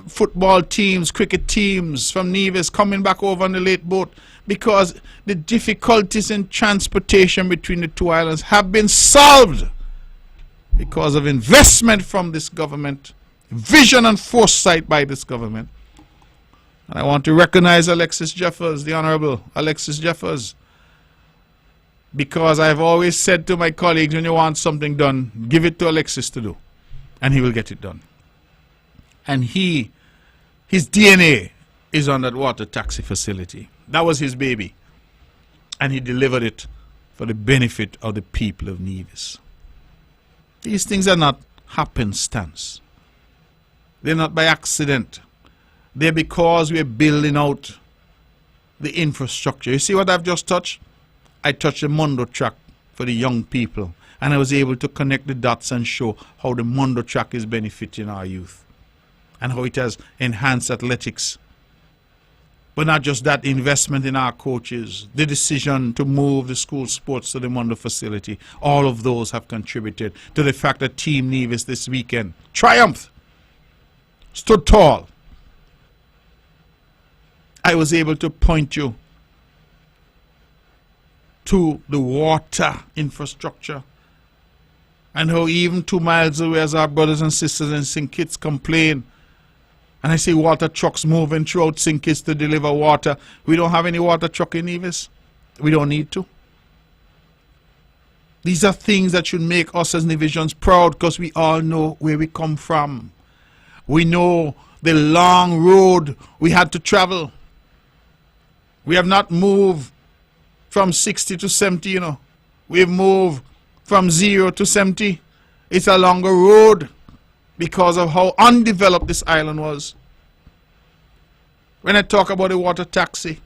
football teams, cricket teams from Nevis coming back over on the late boat because the difficulties in transportation between the two islands have been solved because of investment from this government, vision and foresight by this government. And I want to recognize Alexis Jeffers, the Honorable Alexis Jeffers, because I've always said to my colleagues, when you want something done, give it to Alexis to do, and he will get it done. And his DNA is on that water taxi facility. That was his baby. And he delivered it for the benefit of the people of Nevis. These things are not happenstance. They're not by accident. They're because we're building out the infrastructure. You see what I've just touched? I touched the Mondo track for the young people, and I was able to connect the dots and show how the Mondo track is benefiting our youth and how it has enhanced athletics. But not just that, investment in our coaches, the decision to move the school sports to the Mondo facility, all of those have contributed to the fact that Team Nevis this weekend triumphed, stood tall. I was able to point you to the water infrastructure and how even 2 miles away, as our brothers and sisters in St. Kitts complain, and I see water trucks moving throughout St. Kitts to deliver water. We don't have any water truck in Nevis. We don't need to. These are things that should make us as Nevisians proud, because we all know where we come from. We know the long road we had to travel. We have not moved from 60 to 70, you know. We've moved from 0 to 70. It's a longer road because of how undeveloped this island was. When I talk about the water taxi,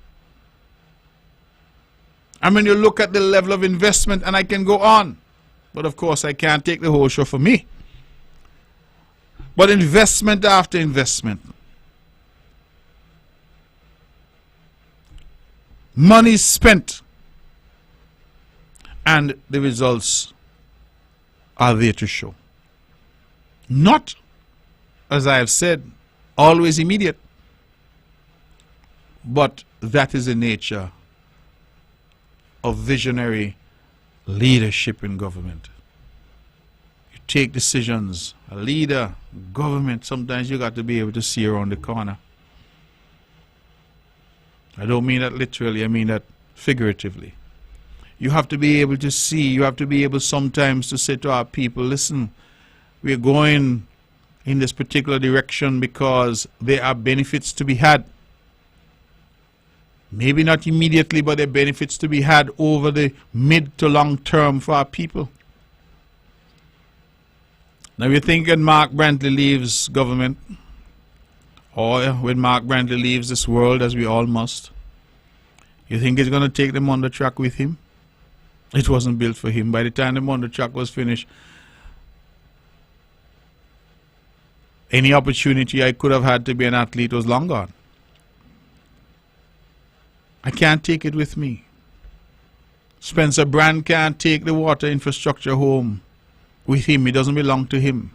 and when you look at the level of investment, and I can go on, but of course I can't take the whole show for me. But investment after investment, money spent, and the results are there to show. Not, as I have said, always immediate, but that is the nature of visionary leadership in government. You take decisions. A leader, government, sometimes you got to be able to see around the corner. I don't mean that literally, I mean that figuratively. You have to be able to see, you have to be able sometimes to say to our people, listen, we're going in this particular direction because there are benefits to be had. Maybe not immediately, but there are benefits to be had over the mid to long term for our people. Now you're thinking Mark Brantley leaves government, or when Mark Brantley leaves this world, as we all must, you think he's going to take the Mondo track with him? It wasn't built for him. By the time the Mondo track was finished, any opportunity I could have had to be an athlete was long gone. I can't take it with me. Spencer Brand can't take the water infrastructure home with him. It doesn't belong to him.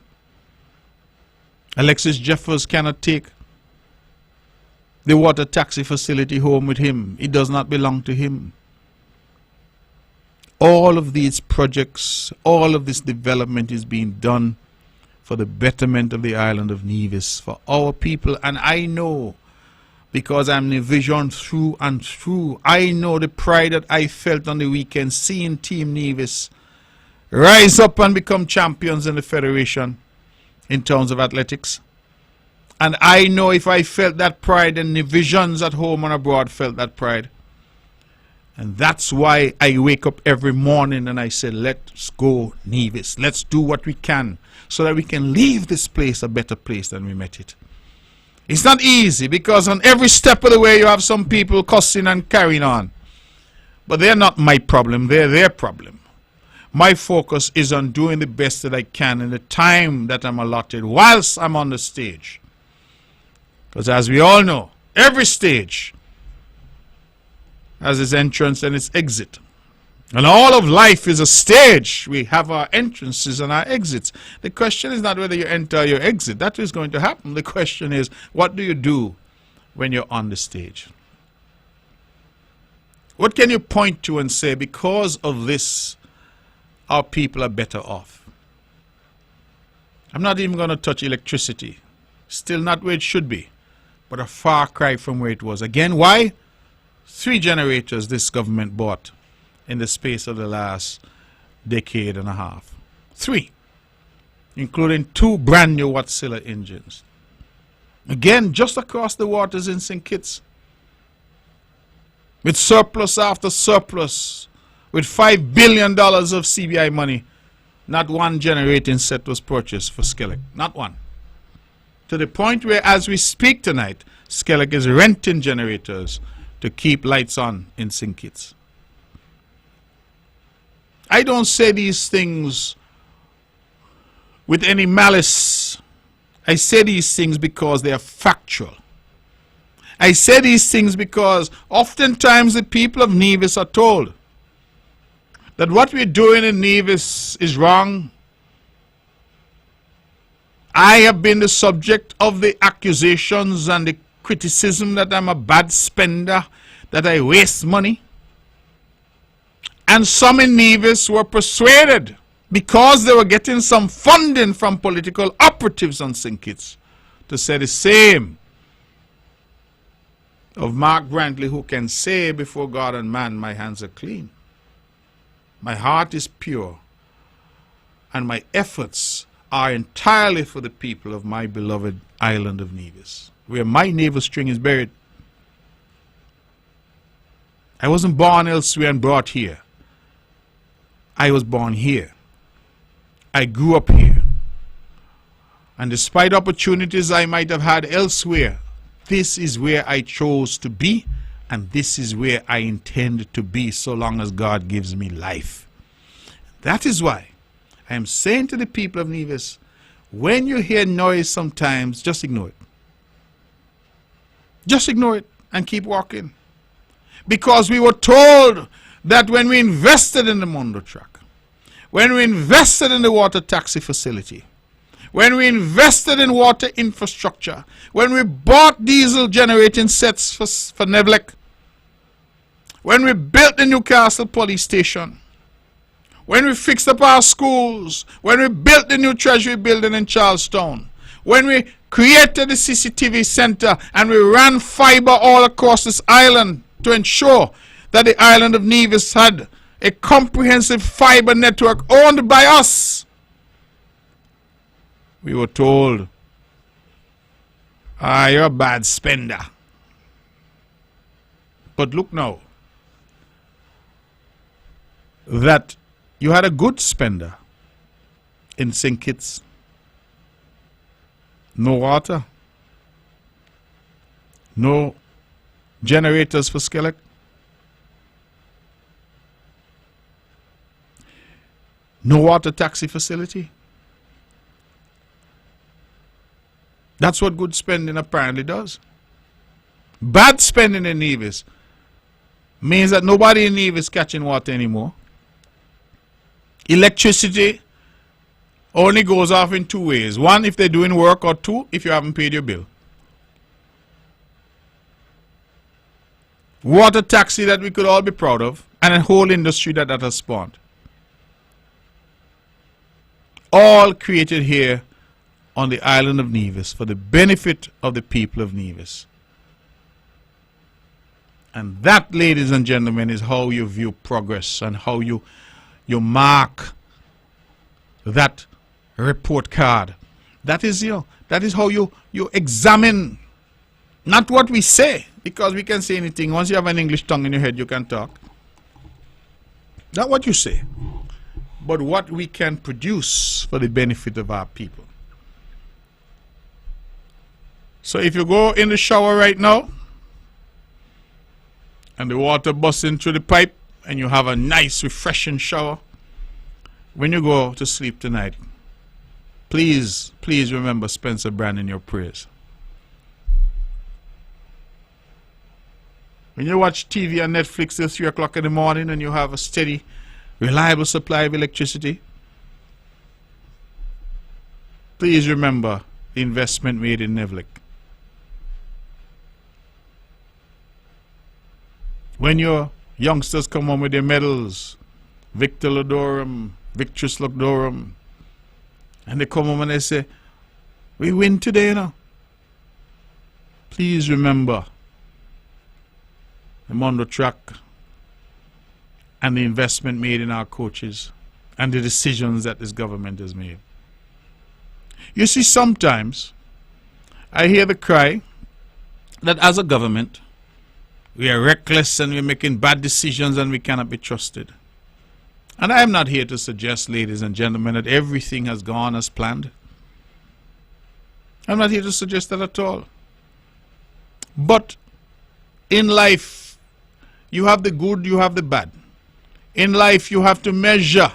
Alexis Jeffers cannot take the water taxi facility home with him. It does not belong to him. All of these projects, all of this development is being done for the betterment of the island of Nevis, for our people. And I know, because I'm Nevisian through and through, I know the pride that I felt on the weekend seeing Team Nevis rise up and become champions in the Federation in terms of athletics. And I know if I felt that pride, then Nevisians at home and abroad felt that pride. And that's why I wake up every morning and I say, let's go Nevis. Let's do what we can so that we can leave this place a better place than we met it. It's not easy, because on every step of the way you have some people cussing and carrying on. But they're not my problem, they're their problem. My focus is on doing the best that I can in the time that I'm allotted whilst I'm on the stage. Because as we all know, every stage has its entrance and its exit. And all of life is a stage. We have our entrances and our exits. The question is not whether you enter or you exit. That is going to happen. The question is, what do you do when you're on the stage? What can you point to and say, because of this, our people are better off? I'm not even going to touch electricity. Still not where it should be, but a far cry from where it was. Again, why? 3 generators this government bought in the space of the last decade and a half. 3, including 2 brand new Wärtsilä engines. Again, just across the waters in St. Kitts, with surplus after surplus, with $5 billion of CBI money, not one generating set was purchased for Skellig. Not one. To the point where, as we speak tonight, Skellig is renting generators to keep lights on in St. Kitts. I don't say these things with any malice. I say these things because they are factual. I say these things because oftentimes the people of Nevis are told that what we're doing in Nevis is wrong. I have been the subject of the accusations and the criticism that I'm a bad spender, that I waste money. And some in Nevis were persuaded, because they were getting some funding from political operatives on St. Kitts, to say the same of Mark Brantley, who can say before God and man, my hands are clean, my heart is pure, and my efforts are entirely for the people of my beloved island of Nevis, where my navel string is buried. I wasn't born elsewhere and brought here. I was born here. I grew up here. And despite opportunities I might have had elsewhere, this is where I chose to be, and this is where I intend to be so long as God gives me life. That is why I am saying to the people of Nevis, when you hear noise sometimes, just ignore it. Just ignore it and keep walking. Because we were told that when we invested in the Mondo truck, when we invested in the water taxi facility, when we invested in water infrastructure, when we bought diesel generating sets for Nevlec, when we built the Newcastle police station, when we fixed up our schools, when we built the new Treasury building in Charlestown, when we created the CCTV center and we ran fiber all across this island to ensure that the island of Nevis had a comprehensive fiber network owned by us, we were told, you're a bad spender. But look now, that you had a good spender in St. Kitts. No water, no generators for Skellig, no water taxi facility. That's what good spending apparently does. Bad spending in Nevis means that nobody in Nevis is catching water anymore. Electricity only goes off in 2 ways. 1, if they're doing work, or 2, if you haven't paid your bill. Water taxi that we could all be proud of, and a whole industry that has spawned. All created here on the island of Nevis for the benefit of the people of Nevis. And that, ladies and gentlemen, is how you view progress and how you mark that report card. That is how you examine, not what we say, because we can say anything. Once you have an English tongue in your head, you can talk. Not what you say, but what we can produce for the benefit of our people. So if you go in the shower right now and the water busting through the pipe and you have a nice refreshing shower, when you go to sleep tonight, please remember Spencer Brand in your prayers. When you watch TV on Netflix till 3 o'clock in the morning and you have a steady reliable supply of electricity. Please remember the investment made in Nevlik. When your youngsters come home with their medals, Victor Lodorum, Victress Lodorum, and they come home and they say, we win today, you know. Please remember the Mondo track and the investment made in our coaches and the decisions that this government has made. You see, sometimes I hear the cry that as a government, we are reckless and we're making bad decisions and we cannot be trusted. And I am not here to suggest, ladies and gentlemen, that everything has gone as planned. I'm not here to suggest that at all. But in life, you have the good, you have the bad. In life, you have to measure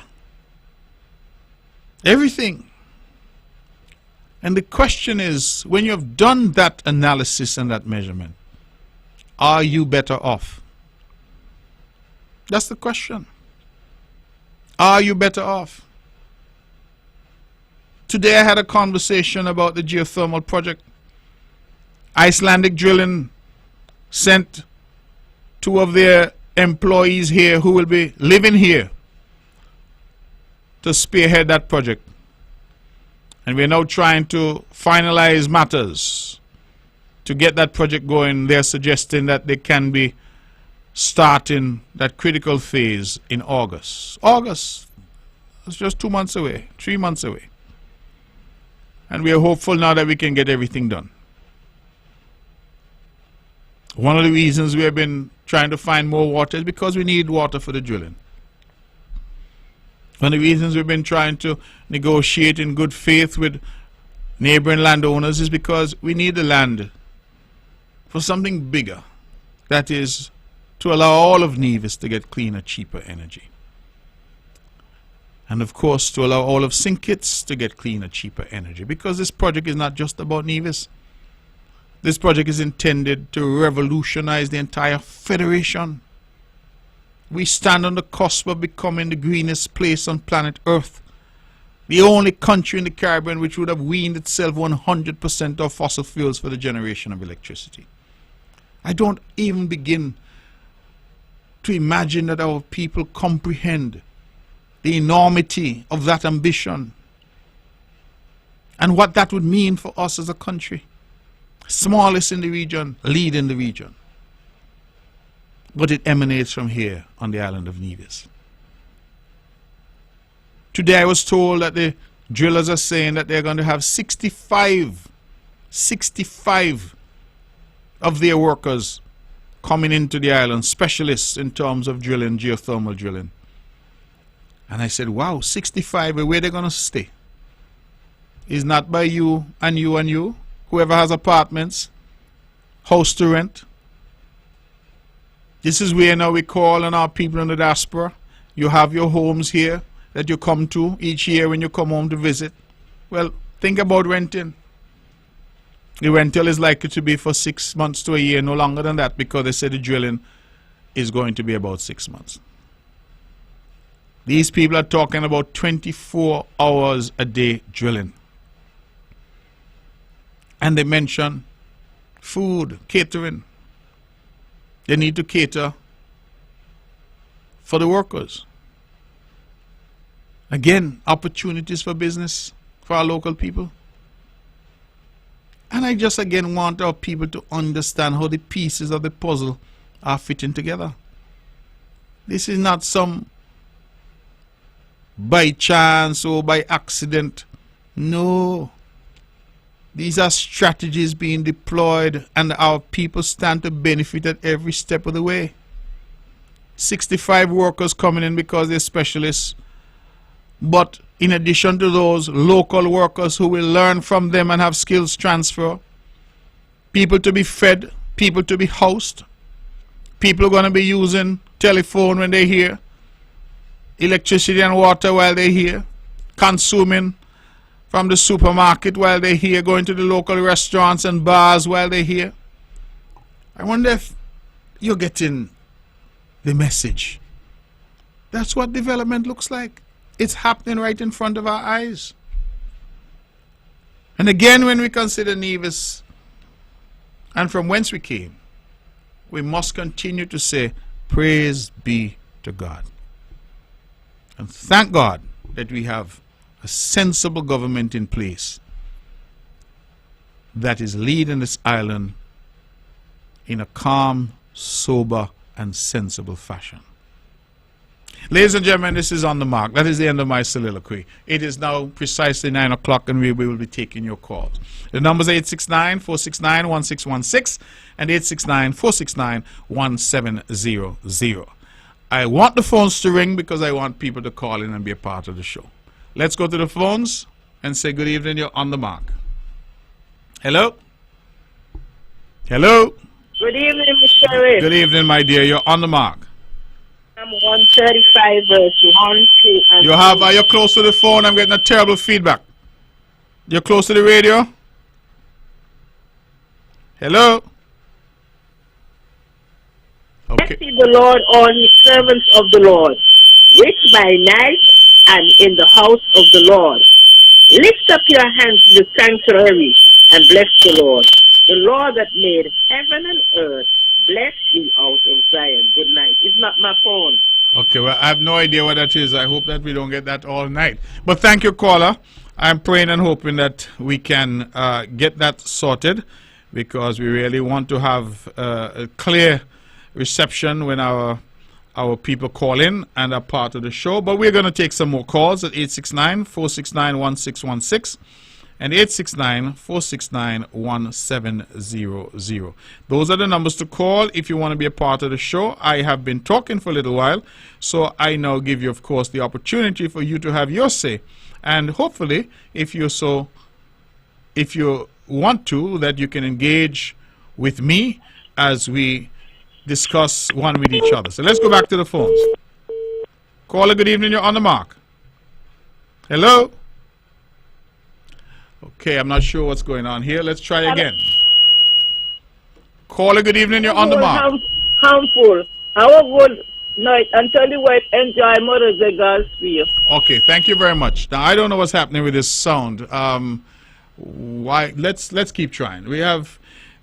everything. And the question is, when you have done that analysis and that measurement, are you better off? That's the question. Are you better off? Today I had a conversation about the geothermal project. Icelandic Drilling sent 2 of their employees here who will be living here to spearhead that project. And we're now trying to finalize matters to get that project going. They're suggesting that they can be starting that critical phase in August. August, it's just 2 months away, 3 months away. And we are hopeful now that we can get everything done. One of the reasons we have been trying to find more water is because we need water for the drilling. One of the reasons we've been trying to negotiate in good faith with neighboring landowners is because we need the land for something bigger. That is, to allow all of Nevis to get cleaner, cheaper energy. And of course, to allow all of St. Kitts to get cleaner, cheaper energy. Because this project is not just about Nevis. This project is intended to revolutionize the entire Federation. We stand on the cusp of becoming the greenest place on planet Earth. The only country in the Caribbean which would have weaned itself 100% of fossil fuels for the generation of electricity. I don't even begin to imagine that our people comprehend the enormity of that ambition and what that would mean for us as a country. Smallest in the region, lead in the region. But it emanates from here on the island of Nevis. Today I was told that the drillers are saying that they're going to have 65 of their workers coming into the island, specialists in terms of drilling, geothermal drilling. And I said, wow, 65, where are they going to stay? Is not by you and you and you, whoever has apartments, house to rent. This is where now we call on our people in the diaspora. You have your homes here that you come to each year when you come home to visit. Well, think about renting. The rental is likely to be for 6 months to a year, no longer than that, because they say the drilling is going to be about 6 months. These people are talking about 24 hours a day drilling. And they mention food, catering. They need to cater for the workers. Again, opportunities for business for our local people. And I just again want our people to understand how the pieces of the puzzle are fitting together. This is not some by chance or by accident. No. These are strategies being deployed, and our people stand to benefit at every step of the way. 65 workers coming in because they're specialists. But in addition to those, local workers who will learn from them and have skills transfer. People to be fed, people to be housed. People are going to be using telephone when they're here. Electricity and water while they're here. Consuming from the supermarket while they're here. Going to the local restaurants and bars while they're here. I wonder if you're getting the message. That's what development looks like. It's happening right in front of our eyes. And again, when we consider Nevis and from whence we came, we must continue to say, praise be to God. And thank God that we have a sensible government in place that is leading this island in a calm, sober, and sensible fashion. Ladies and gentlemen, this is On the Mark. That is the end of my soliloquy. It is now precisely 9 o'clock and we will be taking your calls. The numbers are 869-469-1616 and 869-469-1700. I want the phones to ring because I want people to call in and be a part of the show. Let's go to the phones and say good evening. You're On the Mark. Hello? Hello? Good evening, Mr. Ray. Good evening, my dear. You're On the Mark. I'm 135 verse 1, 2, and Are you close to the phone? I'm getting a terrible feedback. You're close to the radio? Hello? Okay. Blessed be the Lord, all his servants of the Lord, which by night and in the house of the Lord. Lift up your hands to the sanctuary and bless the Lord that made heaven and earth. Bless thee out of Zion. Good night. It's not my phone. Okay, well, I have no idea what that is. I hope that we don't get that all night. But thank you, caller. I'm praying and hoping that we can get that sorted because we really want to have a clear reception when our people call in and are part of the show. But we're going to take some more calls at 869-469-1616 and 869-469-1700. Those are the numbers to call if you want to be a part of the show. I have been talking for a little while, so I now give you, of course, the opportunity for you to have your say. And hopefully, if you want to, that you can engage with me as we discuss one with each other. So let's go back to the phones. Caller, good evening. You're On the Mark. Hello? Okay, I'm not sure what's going on here. Let's try again. Caller, good evening. You're On the Mark. Harmful. Have a good night until the wife enjoy Mother's Day, God's for Okay, thank you very much. Now I don't know what's happening with this sound. Why? Let's keep trying.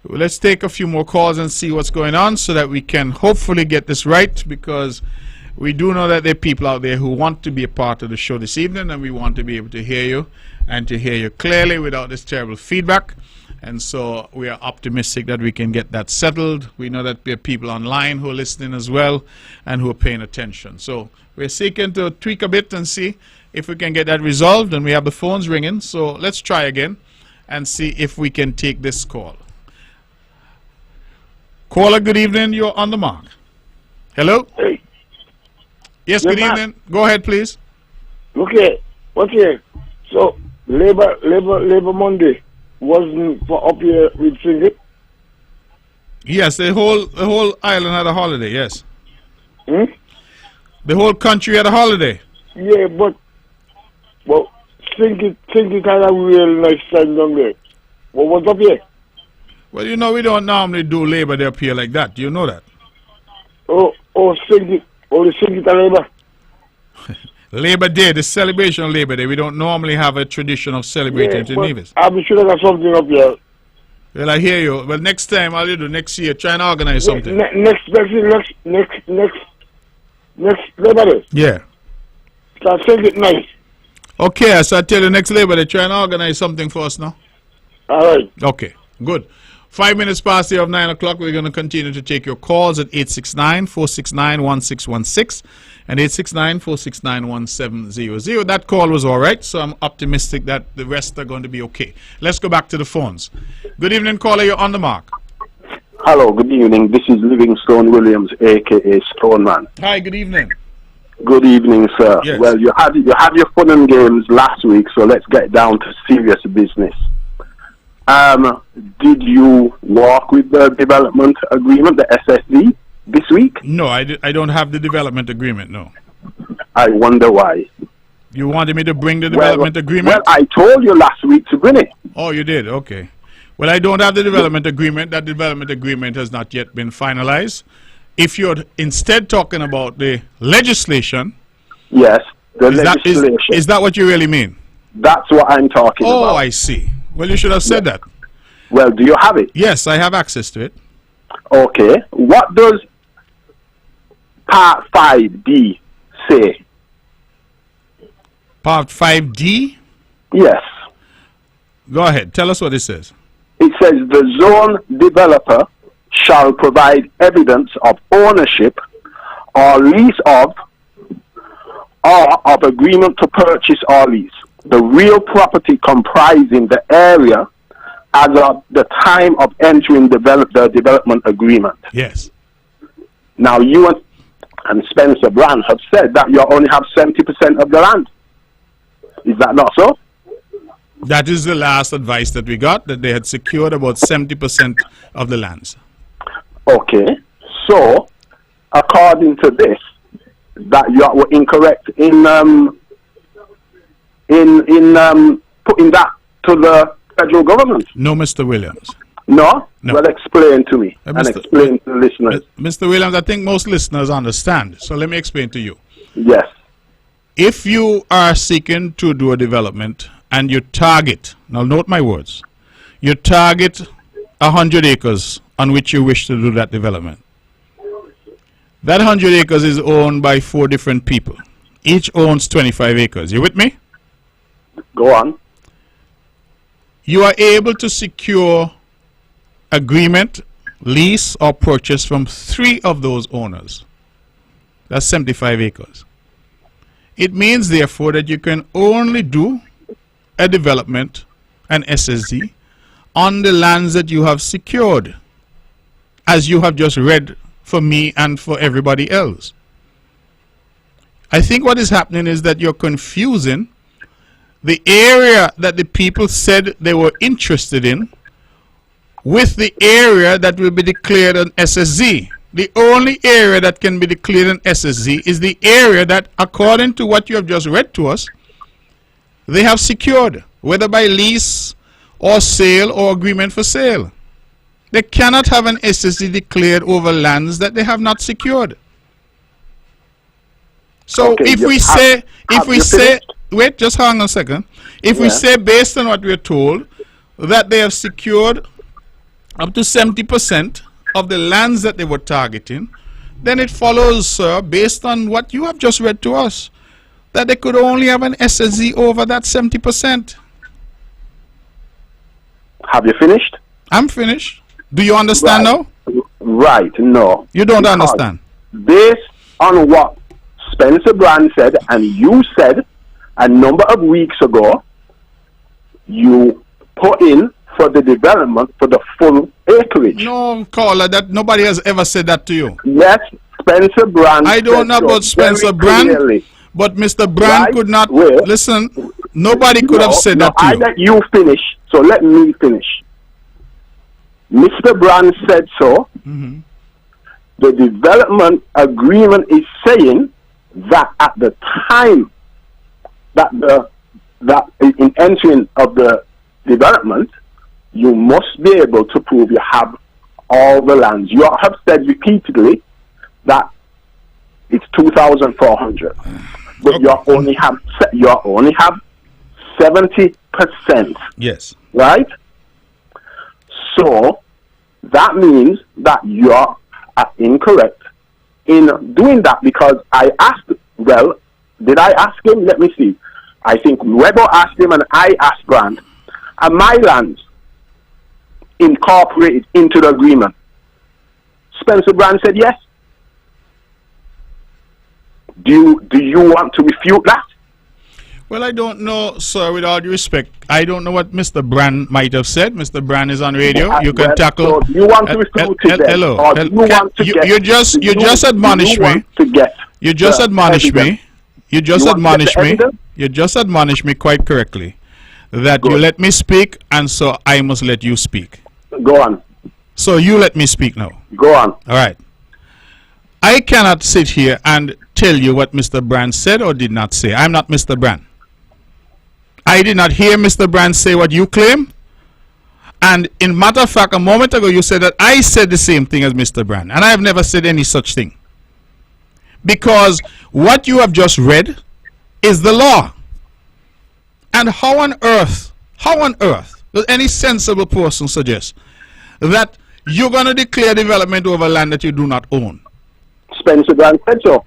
Let's take a few more calls and see what's going on so that we can hopefully get this right, because we do know that there are people out there who want to be a part of the show this evening, and we want to be able to hear you and to hear you clearly without this terrible feedback. And so we are optimistic that we can get that settled. We know that there are people online who are listening as well and who are paying attention. So we're seeking to tweak a bit and see if we can get that resolved, and we have the phones ringing. So let's try again and see if we can take this call. Caller, good evening. You're On the Mark. Hello? Hey. Yes, good evening. Go ahead, please. Okay. So, Labor Monday wasn't for up here with Singit? Yes, the whole island had a holiday, yes. Hmm? The whole country had a holiday. Yeah, but Singit had a real nice time down there. What was up here? Well, you know, we don't normally do Labor Day up here like that. Do you know that? Singit. The Singit and Labor. Labor Day, the celebration of Labor Day. We don't normally have a tradition of celebrating in Nevis. I'm sure there's something up here. Well, I hear you. Well, next time, I'll do next year. Try and organize something. Next Labor Day. Yeah. So Singit nice. Okay, so I tell you, next Labor Day, try and organize something for us now. All right. Okay, good. 5 minutes past the hour of 9 o'clock. We're going to continue to take your calls at 869-469-1616 and 869-469-1700. That call was all right, so I'm optimistic that the rest are going to be okay. Let's go back to the phones. Good evening, caller. You're On the Mark. Hello, good evening. This is Livingstone Williams, a.k.a. Stoneman. Hi, good evening. Good evening, sir. Yes. Well, you had your fun and games last week, so let's get down to serious business. Did you walk with the development agreement, the SSD, this week? No, I don't have the development agreement, no. I wonder why. You wanted me to bring the development agreement? Well, I told you last week to bring it. Oh, you did? Okay. Well, I don't have the development agreement. That development agreement has not yet been finalized. if you're instead talking about the legislation, Yes, the is legislation. that what you really mean? That's what I'm talking Oh, about. I see. Well, you should have said that. Well, do you have it? Yes, I have access to it. Okay. What does Part 5D say? Part 5D? Yes. Go ahead. Tell us what it says. It says the zone developer shall provide evidence of ownership or lease of or of agreement to purchase or lease the real property comprising the area as of the time of entering the development agreement. Yes. Now, you and Spencer Brand have said that you only have 70% of the land. Is that not so? That is the last advice that we got, that they had secured about 70% of the lands. Okay. So, according to this, that you were incorrect in putting that to the federal government. No, Mr. Williams. No? No. Well, explain to me and Mr. explain to the listeners. Mr. Williams, I think most listeners understand. So let me explain to you. Yes. If you are seeking to do a development and you target, now note my words, you target 100 acres on which you wish to do that development. That 100 acres is owned by 4 different people. Each owns 25 acres. You with me? Go on. You are able to secure agreement, lease, or purchase from 3 of those owners. That's 75 acres. It means, therefore, that you can only do a development, an SSD, on the lands that you have secured, as you have just read for me and for everybody else. I think what is happening is that you're confusing the area that the people said they were interested in with the area that will be declared an SSZ. The only area that can be declared an SSZ is the area that, according to what you have just read to us, they have secured, whether by lease or sale or agreement for sale. They cannot have an SSZ declared over lands that they have not secured. So Okay, if we say, finished? wait, just hang on a second. If we say, based on what we're told, that they have secured up to 70% of the lands that they were targeting, then it follows, sir, based on what you have just read to us, that they could only have an SSZ over that 70%. Have you finished? I'm finished. Do you understand now? Right, no. You don't Because understand. Based on what Spencer Brand said and you said a number of weeks ago, you put in for the development for the full acreage. No, caller, that nobody has ever said that to you. Yes, Spencer Brand. I don't know said so about Spencer very Brand, clearly. but Mr. Brand Right? could not Wait. listen. Nobody could have said that to I you. let you finish, so let me finish. Mr. Brand said so. Mm-hmm. The development agreement is saying that at the time that in entering of the development, you must be able to prove you have all the lands. You have said repeatedly that it's 2,400, but you only have 70%. Yes. Right? So that means that you are incorrect in doing that, because I asked, well, did I ask him? Let me see. I think Weber asked him and I asked Brand. Are my lands incorporated into the agreement? Spencer Brand said yes. Do you want to refute that? Well, I don't know, sir, with all due respect. I don't know what Mr. Brand might have said. Mr. Brand is on radio. You can Well, tackle. so do you want to refute it then? Hello. Or do you want to get- You just admonished me. You just admonished me. You just You want to get admonished the me. evidence? You just admonished me quite correctly that you Good. let me speak, and so I must let you speak. Go on. So you let me speak now. Go on. All right. I cannot sit here and tell you what Mr. Brand said or did not say. I'm not Mr. Brand. I did not hear Mr. Brand say what you claim, And in matter of fact, a moment ago you said that I said the same thing as Mr. Brand, and I have never said any such thing. Because what you have just read is the law. And how on earth does any sensible person suggest that you're going to declare development over land that you do not own? Spencer Brand said so.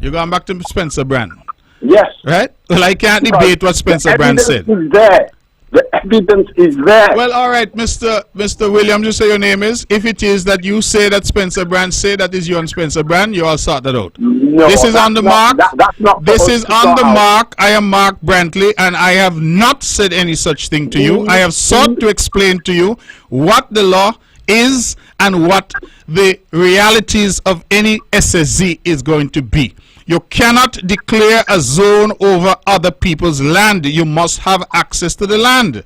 You're going back to Spencer Brand. Yes. Right? Well, I can't Because debate what Spencer Brand said. The evidence is there. The evidence is there. Well, all right, Mr. Williams, you say your name is. If it is that you say that Spencer Brand say that is you and Spencer Brand, you all sort that out. No, this is on the mark. That's not this is on the mark. I am Mark Brantley, and I have not said any such thing to you. I have sought to explain to you what the law is and what the realities of any SSZ is going to be. You cannot declare a zone over other people's land. You must have access to the land.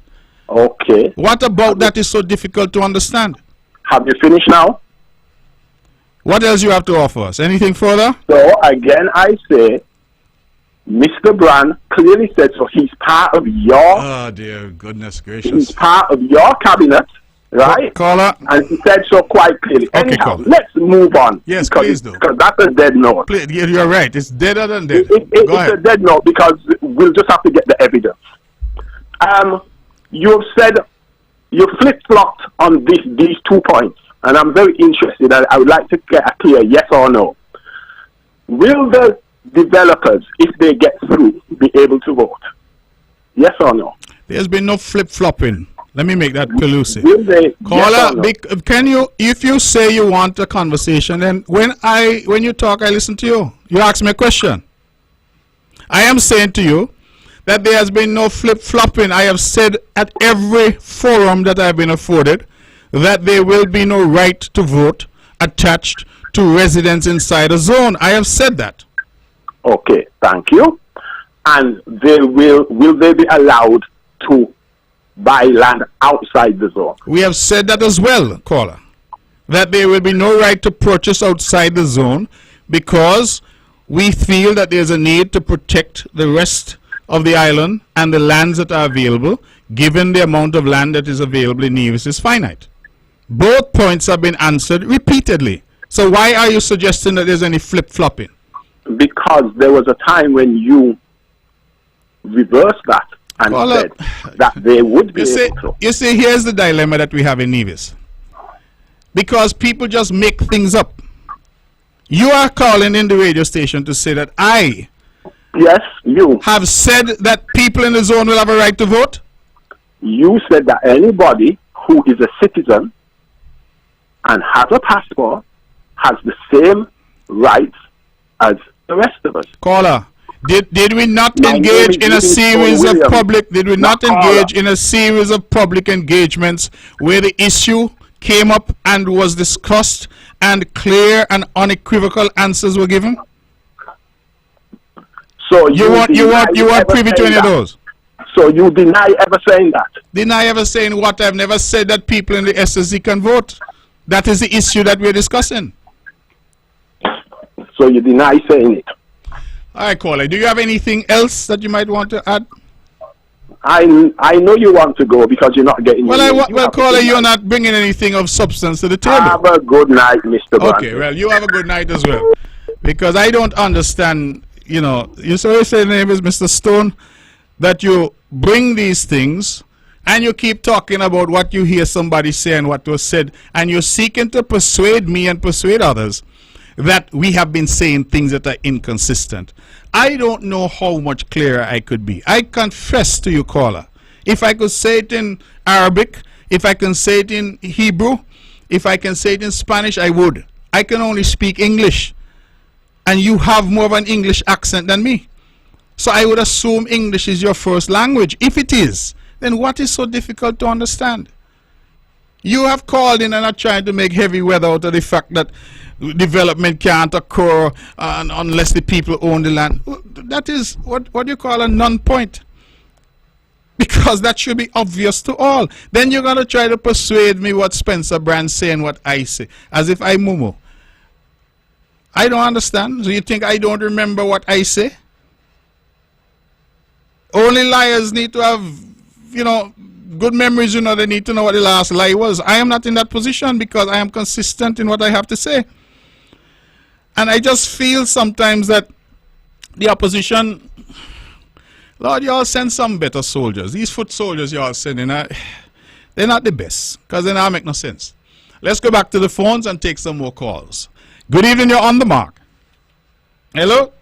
Okay. What about that is so difficult to understand? Have you finished now? What else you have to offer us? Anything further? So again, I say, Mr. Brand clearly said so. He's part of your. Oh dear goodness He's gracious! part of your cabinet, right? Caller. And he said so quite clearly. Okay, Anyhow, caller. let's move on. Yes, because please do. Because that's a dead note. Please, you're right. It's deader than dead. Go Go it's ahead. a dead note because we'll just have to get the evidence. You've said you flip-flopped on these 2 points, and I'm very interested. I would like to get a clear yes or no. Will the developers, if they get through, be able to vote? Yes or no? There's been no flip-flopping. Let me make that collusive. Will they? Caller, yes or no? can you, if you say you want a conversation, then when you talk, I listen to you. You ask me a question. I am saying to you that there has been no flip-flopping. I have said at every forum that I've been afforded that there will be no right to vote attached to residents inside a zone. I have said that. Okay, thank you. And will they be allowed to buy land outside the zone? We have said that as well, caller, that there will be no right to purchase outside the zone because we feel that there's a need to protect the rest of the island and the lands that are available, given the amount of land that is available in Nevis is finite. Both points have been answered repeatedly. So why are you suggesting that there's any flip-flopping? Because there was a time when you reversed that and Caller, said that they would be able to. You see, here's the dilemma that we have in Nevis. Because people just make things up. You are calling in the radio station to say that I Yes, you. have said that people in the zone will have a right to vote? You said that anybody who is a citizen and has a passport has the same rights as the rest of us. Caller, did we not My name engage is in a William series of Williams. public, did we not Not engage caller. in a series of public engagements where the issue came up and was discussed and clear and unequivocal answers were given? So You weren't ever privy to saying any of that. those? So you deny ever saying that? Didn't I ever say in what? I've never said that people in the SSC can vote. That is the issue that we're discussing. So you deny saying it? All right, caller, do you have anything else that you might want to add? I know you want to go because you're not getting. Well, caller, you're not bringing anything of substance to the table. Have a good night, Mr. Brantley. Okay, well, you have a good night as well. Because I don't understand, you say the name is Mr. Stone, that you bring these things and you keep talking about what you hear somebody say and what was said, and you're seeking to persuade me and persuade others that we have been saying things that are inconsistent. I don't know how much clearer I could be. I confess to you, caller, if I could say it in Arabic, if I can say it in Hebrew, if I can say it in Spanish, I would. I can only speak English, and you have more of an English accent than me. So I would assume English is your first language. If it is, then what is so difficult to understand? You have called in and are trying to make heavy weather out of the fact that development can't occur unless the people own the land. That is what you call a non-point. Because that should be obvious to all. Then you're going to try to persuade me what Spencer Brand say and what I say, as if I mumu. I don't understand. So you think I don't remember what I say? Only liars need to have, good memories, they need to know what the last lie was. I am not in that position because I am consistent in what I have to say. And I just feel sometimes that the opposition, Lord, you all send some better soldiers. These foot soldiers you all sending, they're not the best because they don't make no sense. Let's go back to the phones and take some more calls. Good evening, you're on the mark. Hello?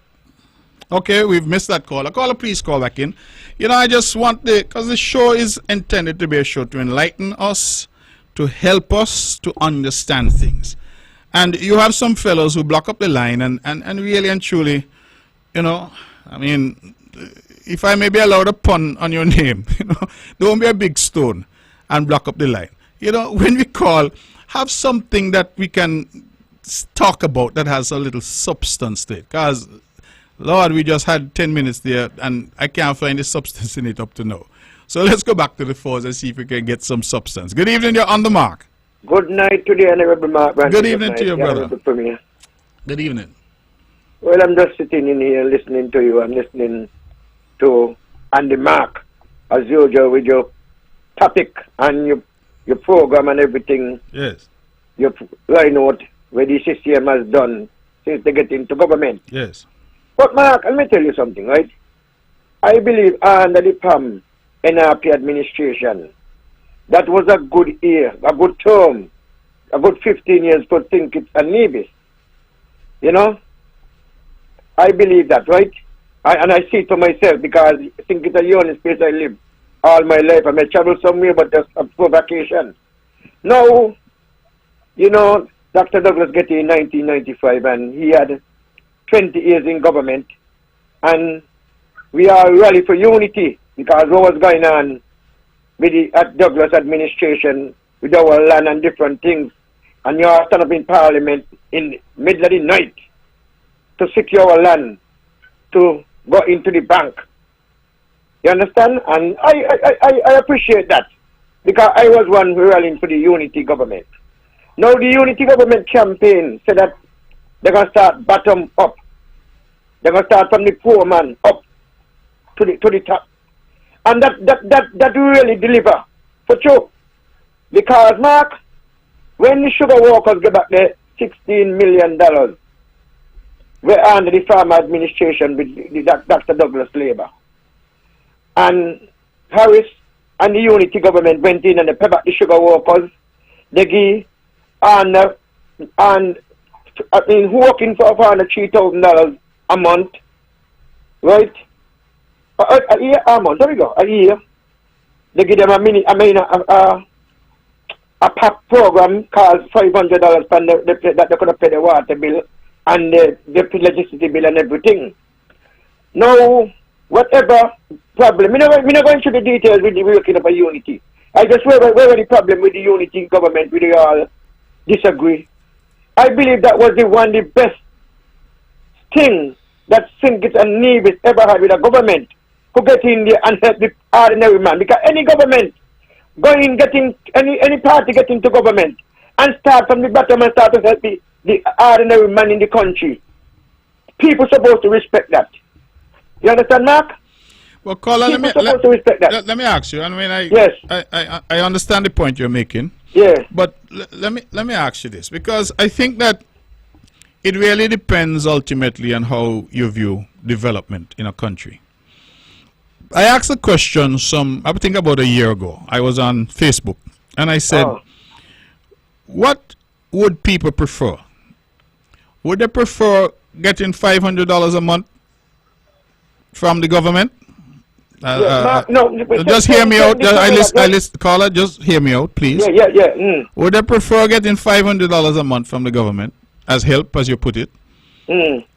Okay, we've missed that caller. Caller, please call back in. I just want because the show is intended to be a show to enlighten us, to help us to understand things. And you have some fellows who block up the line and really and truly, if I may be allowed a pun on your name, don't be a big stone and block up the line. When we call, have something that we can talk about that has a little substance to it. Because, Lord, we just had 10 minutes there and I can't find the substance in it up to now. So let's go back to the phones and see if we can get some substance. Good evening, you're on the mark. Good night to the Honorable Mark Brantley. Good evening to you, brother. Good evening. Well, I'm just sitting in here listening to you. I'm listening to Andy Mark, as usual, with your topic and your program and everything. Yes. Your line out where the CCM has done since they get into government. Yes. But Mark, let me tell you something, right? I believe under the PAM NRP administration, that was a good year, a good term, a good 15 years to think it's a Nevis. I believe that, right? And I see it for myself because I think it's the only space I live all my life. I may travel somewhere, but just for vacation. Now, Dr. Douglas got in 1995 and he had 20 years in government. And we are rally for unity because what was going on with the Douglas administration, with our land and different things, and you are stand up in Parliament in middle of the night to secure our land, to go into the bank. You understand? And I appreciate that because I was one rallying for the unity government. Now the unity government campaign said that they're going to start bottom up. They're going to start from the poor man up to the top. And that really deliver for sure. Because, Mark, when the sugar workers get back the $16 million, we're under the farmer administration with the Dr. Douglas Labour. And Harris and the unity government went in and they pay back the sugar workers. They give working for $3,000 a month, right? A year, a month, there we go, a year. They give them a PAP program called $500 that they're going to pay the water bill and the electricity bill and everything. Now, whatever problem, we're not going into the details with the working of a unity. I just where the problem with the unity government, we all disagree. I believe that was one of the best things that St. Kitts and Nevis ever had with a government who get in there and help the ordinary man. Because any government any party get into government and start from the bottom and start to help the ordinary man in the country. People supposed to respect that. You understand, Mark? Well, caller, let me ask you. Yes. I understand the point you're making. Yeah. But let me ask you this, because I think that it really depends ultimately on how you view development in a country. I asked a question I think about a year ago. I was on Facebook and I said, what would people prefer? Would they prefer getting $500 a month from the government? Just hear me out. I list caller. Just hear me out, please. Yeah. Would they prefer getting $500 a month from the government as help, as you put it,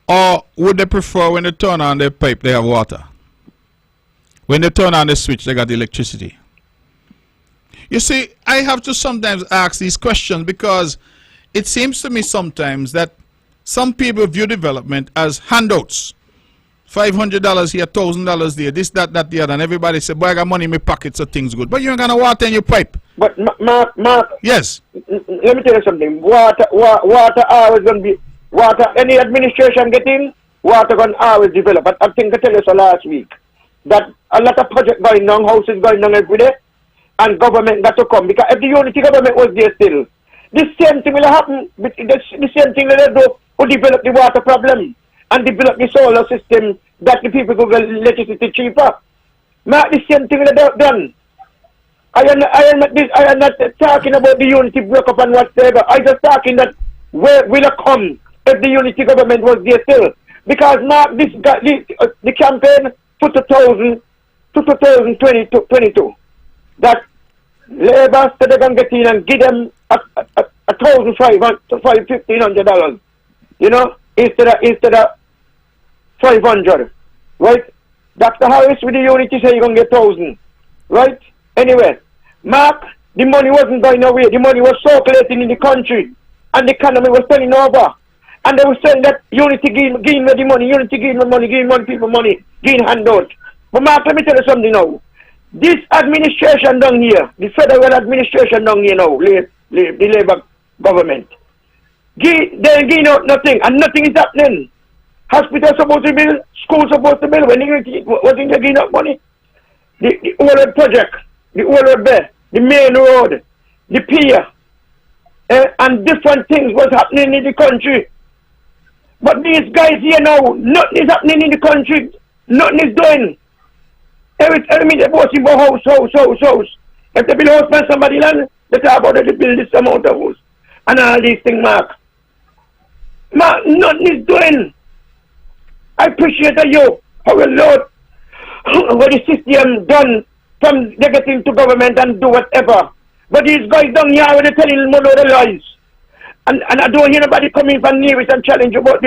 or would they prefer when they turn on their pipe they have water? When they turn on the switch, they got electricity. You see, I have to sometimes ask these questions because it seems to me sometimes that some people view development as handouts. $500 here, $1,000 there, this, that, the other, and everybody say, boy, I got money in my pocket, so things good. But you ain't got no water in your pipe. But, Mark. Yes. Let me tell you something. Water always going to be, any administration get in, water going to always develop. But I think I tell you so last week, that a lot of projects going on, houses going on every day. and government got to come. Because if the unity government was there still, the same thing will happen. The same thing will do who develop the water problem and develop the solar system that the people could get electricity cheaper. Not the same thing will have done. I am not talking about the unity break up and whatever. I just talking that where will it come if the unity government was there still. Because Mark, the campaign to 2022 that Labour said they're going to get in and give them $1,500, you know, instead of 500, right? Dr. Harris with the unity said you're going to get 1,000, right? Anyway, Mark, the money wasn't going away. The money was circulating in the country, and the economy was turning over. And they were saying that unity giving me the money, unity giving me money, giving money people money, giving handout. But Mark, let me tell you something now. This administration down here, the federal administration down here now, the Labour government, they ain't giving out nothing, and nothing is happening. Hospitals supposed to build, schools supposed to build, when they wasn't giving out money. The old project, the old bed, the main road, the pier, and different things was happening in the country. But these guys here now, nothing is happening in the country. Nothing is doing. Every minute they're boasting about house. If they build a house by somebody land, they talk about it, they build this amount of house. And all these things, Mark. Mark, nothing is doing. I appreciate you, how the Lord, what the system done from they get into government and do whatever. But these guys down here, they're telling them all the lies. And I don't hear nobody coming from Nevis and challenge about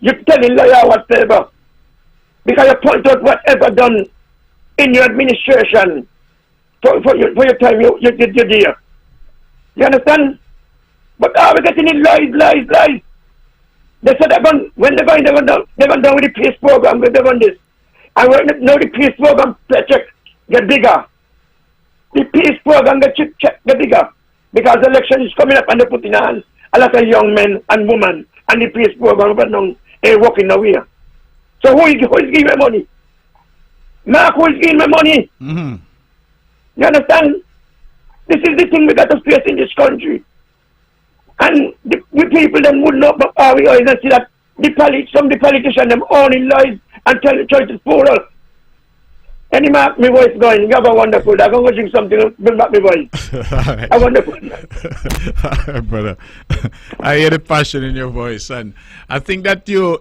you're telling liar whatever. Because you point out whatever done in your administration for your time you're there. You understand? But we're getting in lies. They said when they're going down with the peace program, they're going this. And now the peace program check get bigger. The peace program get bigger. Because the election is coming up and they're putting on a lot of young men and women and the peace program but now ain't working nowhere. So who is giving me money? Mark, who is giving me money? Mm-hmm. You understand? This is the thing we got to face in this country. And we people them would not but our eyes and see that some of the politicians them only lies and try to fool us. Any Mark, my voice going, you have a wonderful day. I'm going to drink something, bring back my voice. All right. A wonderful. All right, brother. I hear the passion in your voice, and I think that you're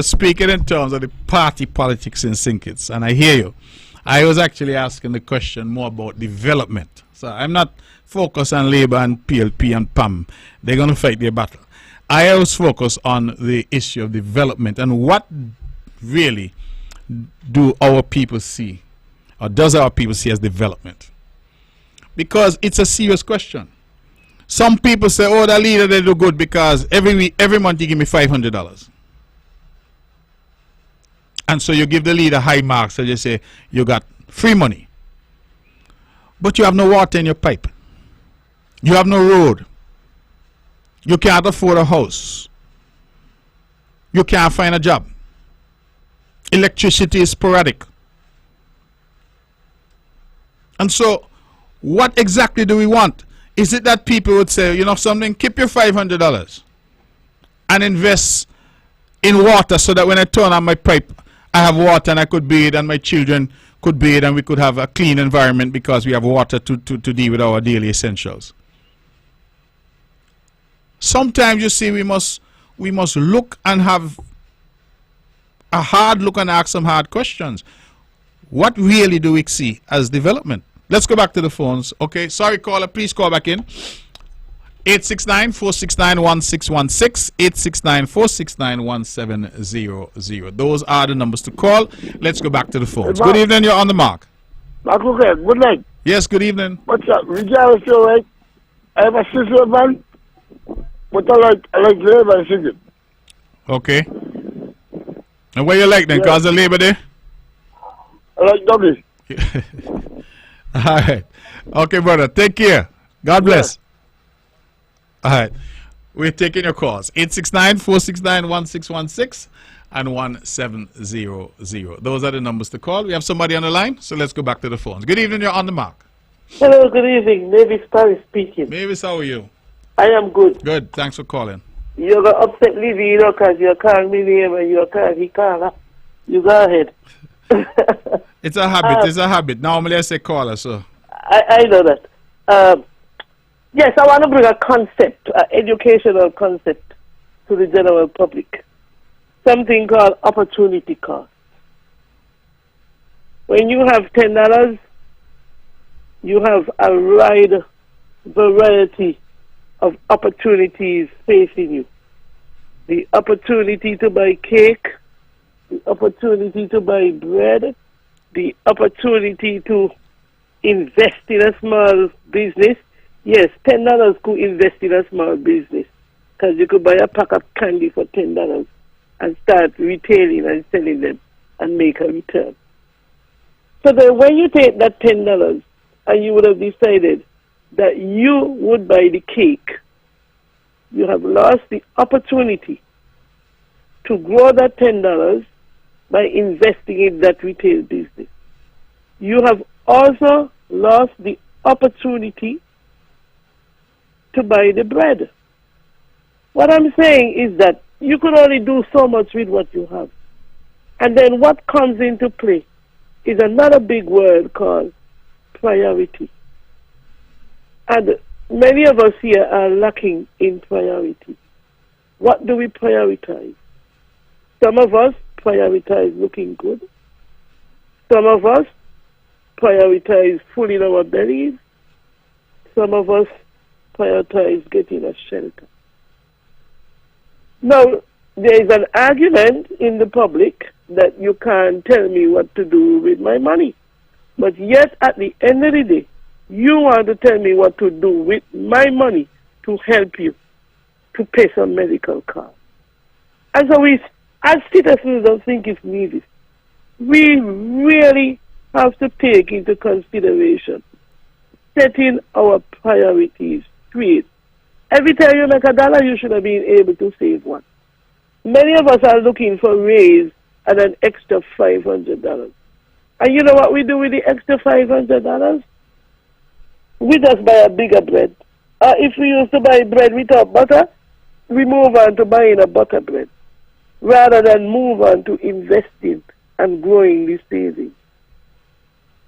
speaking in terms of the party politics in St. Kitts, and I hear you. I was actually asking the question more about development. So I'm not focused on Labour and PLP and PAM. They're going to fight their battle. I always focus on the issue of development and what really do our people see, or does our people see as development? Because it's a serious question. Some people say, oh, the leader, they do good because every month you give me $500. And so you give the leader high marks, so you say you got free money. But you have no water in your pipe. You have no road. You can't afford a house. You can't find a job. Electricity is sporadic. And so, what exactly do we want? Is it that people would say, you know something, keep your $500 and invest in water so that when I turn on my pipe, I have water and I could bathe and my children could bathe and we could have a clean environment because we have water to deal with our daily essentials. Sometimes you see we must look and have a hard look and ask some hard questions. What really do we see as development? Let's go back to the phones. Okay, sorry caller, please call back in. 869-469-1616, 869-469-1700. Those are the numbers to call. Let's go back to the phones. Good evening, you're on the mark. Mark, okay, good night. Yes, good evening. What's up? Regardless, you right? I have a sister, man, but I like Labour and St. Kitts. Okay. And what you like then? Cause of Labour Day? I like Dougie. All right. Okay, brother. Take care. God bless. All right. We're taking your calls. 869-469-1616 and 1700. Those are the numbers to call. We have somebody on the line, so let's go back to the phones. Good evening. You're on the mark. Hello, good evening. Mavis Paris speaking. Mavis, how are you? I am good. Good. Thanks for calling. You're going to upset Livy, because you're calling me name and you're calling he caller. You go ahead. It's a habit. It's a habit. Normally I say caller, so. I know that. Yes, I want to bring a concept, an educational concept to the general public. Something called opportunity cost. When you have $10, you have a wide variety of opportunities facing you. The opportunity to buy cake, the opportunity to buy bread, the opportunity to invest in a small business. Yes, $10 could invest in a small business, because you could buy a pack of candy for $10 and start retailing and selling them and make a return. So then when you take that $10 and you would have decided that you would buy the cake, you have lost the opportunity to grow that $10 by investing in that retail business. You have also lost the opportunity to buy the bread. What I'm saying is that you could only do so much with what you have. And then what comes into play is another big word called priority. And many of us here are lacking in priority. What do we prioritize? Some of us prioritize looking good. Some of us prioritize food in our bellies. Some of us prioritize getting a shelter. Now, there is an argument in the public that you can't tell me what to do with my money. But yet, at the end of the day, you want to tell me what to do with my money to help you to pay some medical costs. And so we, as citizens of Think It's Needed, we really have to take into consideration setting our priorities straight. Every time you make $1, you should have been able to save one. Many of us are looking for raise and an extra $500. And you know what we do with the extra $500? We just buy a bigger bread. If we used to buy bread without butter, we move on to buying a butter bread, rather than move on to investing and growing the savings.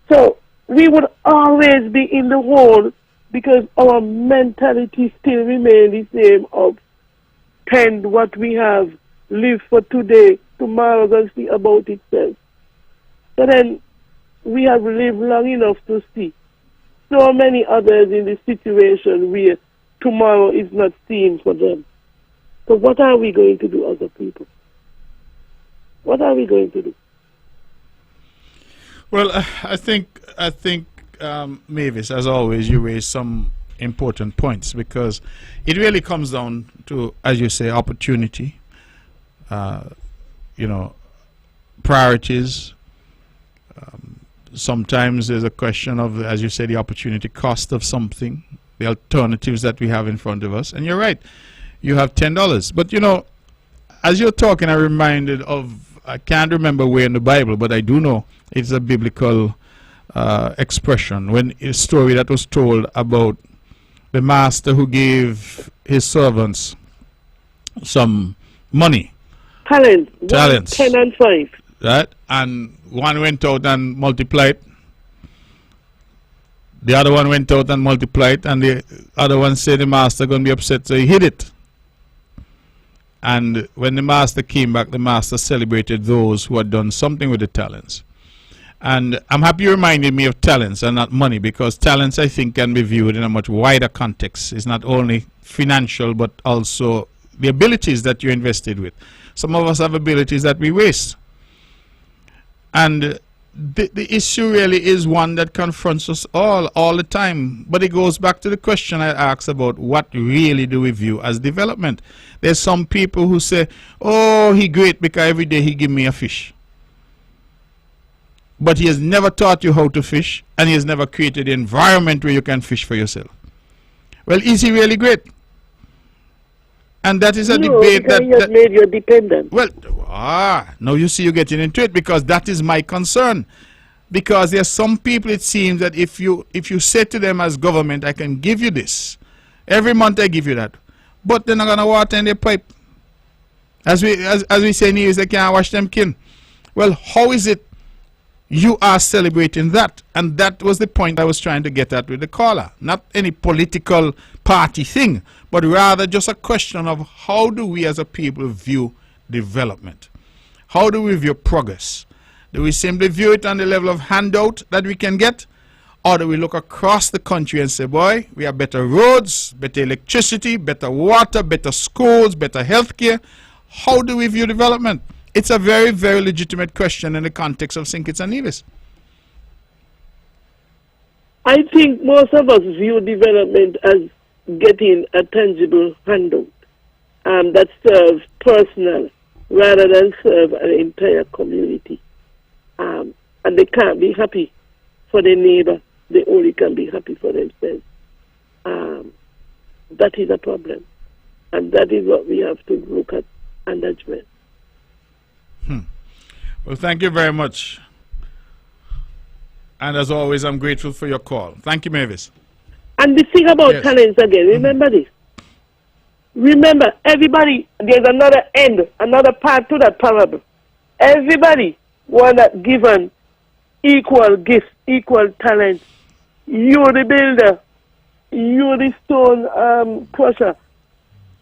So we would always be in the hole because our mentality still remains the same of spend what we have, live for today, tomorrow going to see about itself. So then we have lived long enough to see so many others in the situation where tomorrow is not seen for them. So what are we going to do, other people? What are we going to do? Well, I think, Mavis, as always, you raise some important points, because it really comes down to, as you say, opportunity, priorities. Sometimes there's a question of, as you say, the opportunity cost of something, the alternatives that we have in front of us. And you're right, you have $10. But, as you're talking, I'm reminded of, I can't remember where in the Bible, but I do know it's a biblical expression, when a story that was told about the master who gave his servants some money. Talents. 10 and 5. Right? And one went out and multiplied. The other one went out and multiplied, and the other one said the master going to be upset, so he hid it. And when the master came back, the master celebrated those who had done something with the talents. And I'm happy you reminded me of talents and not money, because talents, I think, can be viewed in a much wider context. It's not only financial, but also the abilities that you're invested with. Some of us have abilities that we waste. And the issue really is one that confronts us all the time. But it goes back to the question I asked about what really do we view as development. There's some people who say, oh, he great because every day he give me a fish. But he has never taught you how to fish, and he has never created an environment where you can fish for yourself. Well, is he really great? And that is a debate that has made you dependent. Well, now you see you're getting into it, because that is my concern. Because there's some people, it seems, that if you say to them as government, I can give you this, every month I give you that, but they're not going to water in their pipe. As we say in the news, they can't wash them kin. Well, how is it you are celebrating that? And that was the point I was trying to get at with the caller. Not any political party thing, but rather just a question of how do we as a people view development? How do we view progress? Do we simply view it on the level of handout that we can get? Or do we look across the country and say, boy, we have better roads, better electricity, better water, better schools, better healthcare? How do we view development? It's a very, very legitimate question in the context of St. Kitts and Nevis. I think most of us view development as getting a tangible handout that serves personal rather than serve an entire community. And they can't be happy for their neighbor. They only can be happy for themselves. That is a problem. And that is what we have to look at and address. Well, thank you very much. And as always, I'm grateful for your call. Thank you, Mavis. And the thing about Yes. talents again, remember this. Remember, everybody, there's another end, another part to that parable. Everybody was given equal gifts, equal talents. You're the builder. You're the stone crusher.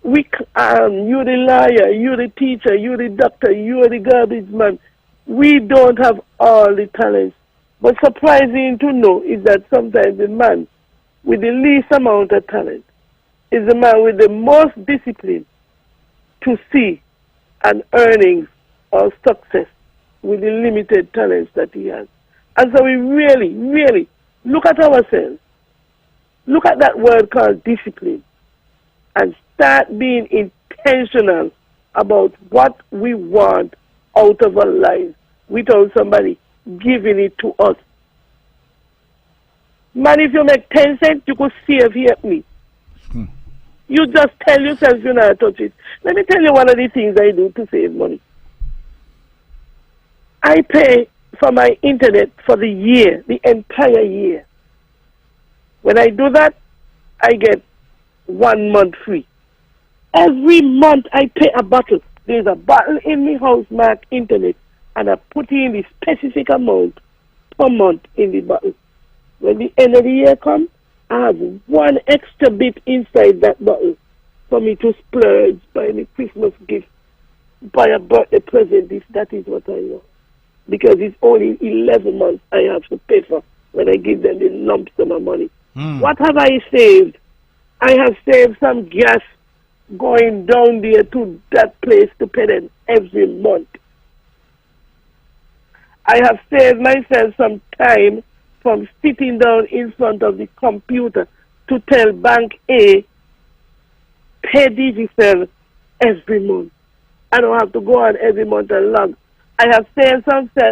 You're the lawyer. You're the teacher. You're the doctor. You're the garbage man. We don't have all the talents. But surprising to know is that sometimes the man with the least amount of talent is the man with the most discipline to see an earnings or success with the limited talents that he has. And so we really, really look at ourselves. Look at that word called discipline and start being intentional about what we want out of our lives without somebody giving it to us. Man, if you make 10 cents, you could save here me. You just tell yourself you're not touch it. Let me tell you one of the things I do to save money. I pay for my internet for the year, the entire year. When I do that, I get 1 month free. Every month I pay a bottle. There's a bottle in my house marked internet, and I put in the specific amount per month in the bottle. When the end of the year comes, I have one extra bit inside that bottle for me to splurge, buy me Christmas gift, buy a birthday present. That is what I want. Because it's only 11 months I have to pay for when I give them the lump sum of money. What have I saved? I have saved some gas going down there to that place to pay them every month. I have saved myself some time from sitting down in front of the computer to tell Bank A, pay Digicel every month. I don't have to go on every month and log. I have saved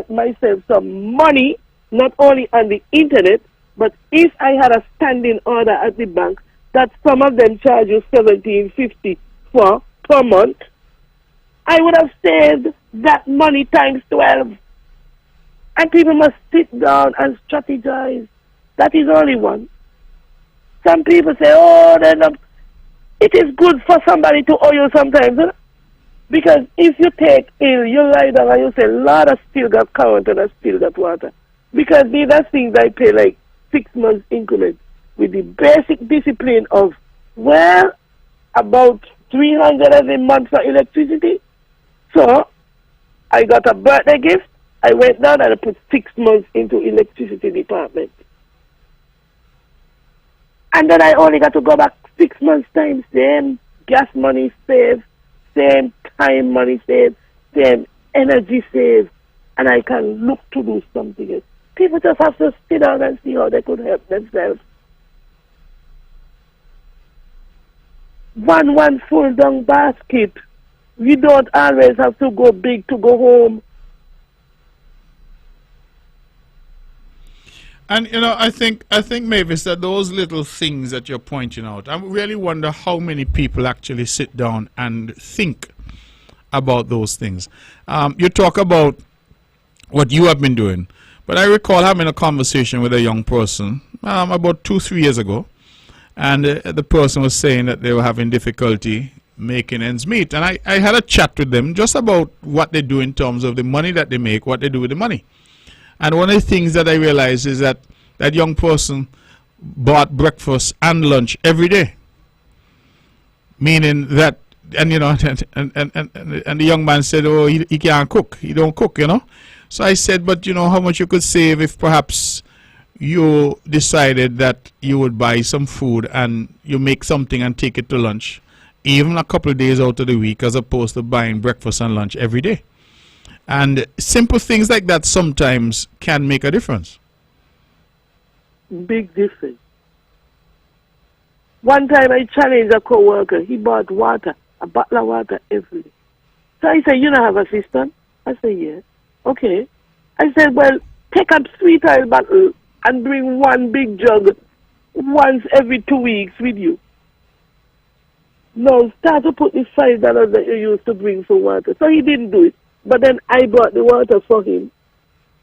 myself some money, not only on the internet, but if I had a standing order at the bank that some of them charge you $17.50 for per month, I would have saved that money times 12. And people must sit down and strategize. That is only one. Some people say, oh, they're not. It is good for somebody to owe you sometimes. Huh? Because if you take ill, you lie down and you say, Lord, I still got current and I still got water. Because these are things I pay like 6 months increments with the basic discipline of, well, about 300 every month for electricity. So I got a birthday gift. I went down and I put 6 months into electricity department. And then I only got to go back 6 months time, same gas money saved, same time money saved, same energy saved, and I can look to do something else. People just have to sit down and see how they could help themselves. One full down basket. We don't always have to go big to go home. And you know, I think Mavis, that those little things that you're pointing out, I really wonder how many people actually sit down and think about those things. You talk about what you have been doing, But I recall having a conversation with a young person about 2-3 years ago, and the person was saying that they were having difficulty making ends meet. And I had a chat with them just about what they do in terms of the money that they make, what they do with the money. And one of the things that I realized is that that young person bought breakfast and lunch every day. Meaning that, and you know, and the young man said, oh, he can't cook. He don't cook, you know. So I said, but you know how much you could save if perhaps you decided that you would buy some food and you make something and take it to lunch, even a couple of days out of the week, as opposed to buying breakfast and lunch every day. And simple things like that sometimes can make a difference. Big difference. One time I challenged a co-worker. He bought water, a bottle of water every day. So I said, you don't have a system? I said, yeah. Okay. I said, well, take a 3-tile bottle and bring one big jug once every 2 weeks with you. Now start to put the $5 that you used to bring for water. So he didn't do it. But then I bought the water for him.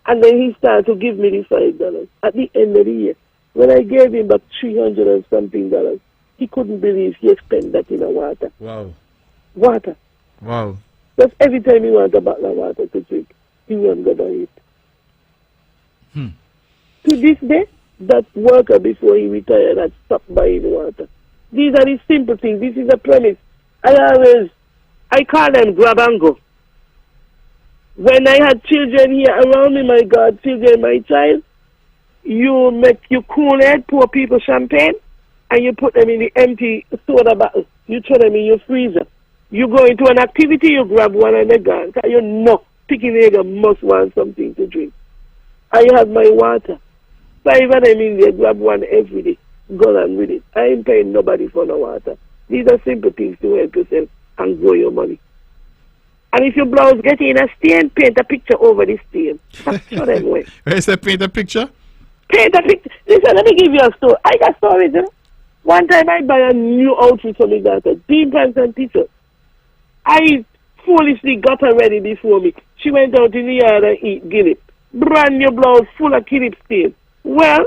And then he started to give me the $5 at the end of the year. When I gave him back $300 and something, he couldn't believe he had spent that in a water. Wow. Water. Wow. Just every time he wants a bottle of water to drink, he won't go buy it. To this day, that worker before he retired had stopped buying water. These are the simple things. This is a premise. I call them grab and go. When I had children here around me, my God, children, my child, you cool it, pour people champagne, and you put them in the empty soda bottle. You throw them in your freezer. You go into an activity, you grab one and they're gone. Because you know, picking egg must want something to drink. I have my water. 5 of them in there, grab one every day. Go on with it. I ain't paying nobody for no water. These are simple things to help yourself and grow your money. And if your blouse get in a stain, paint a picture over the stain. Show them away. Where is that, paint a picture? Paint a picture. Listen, let me give you a story. I got stories, you know. One time I buy a new outfit for my daughter, jean pants and t-shirt. I foolishly got her ready before me. She went out in the yard and eat guinea. Brand new blouse full of guinea stain. Well,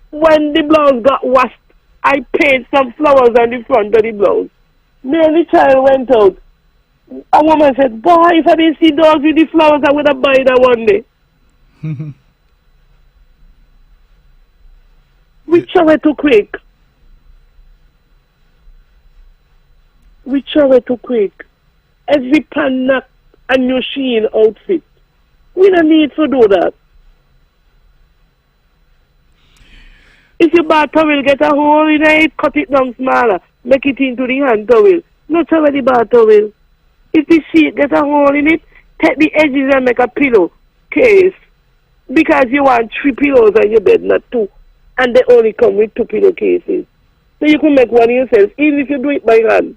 when the blouse got washed, I painted some flowers on the front of the blouse. Me and the child went out. A woman said, boy, if I didn't see dogs with the flowers, I would have bought that one day. Which are too quick? Which are too quick? Every pan a new sheen outfit. We don't need to do that. If you buy a towel, get a hole in it, cut it down smaller, make it into the hand towel. Not already buy a towel. If the sheet get a hole in it, take the edges and make a pillow case. Because you want 3 pillows on your bed, not 2. And they only come with 2 pillowcases. So you can make one yourself, even if you do it by hand.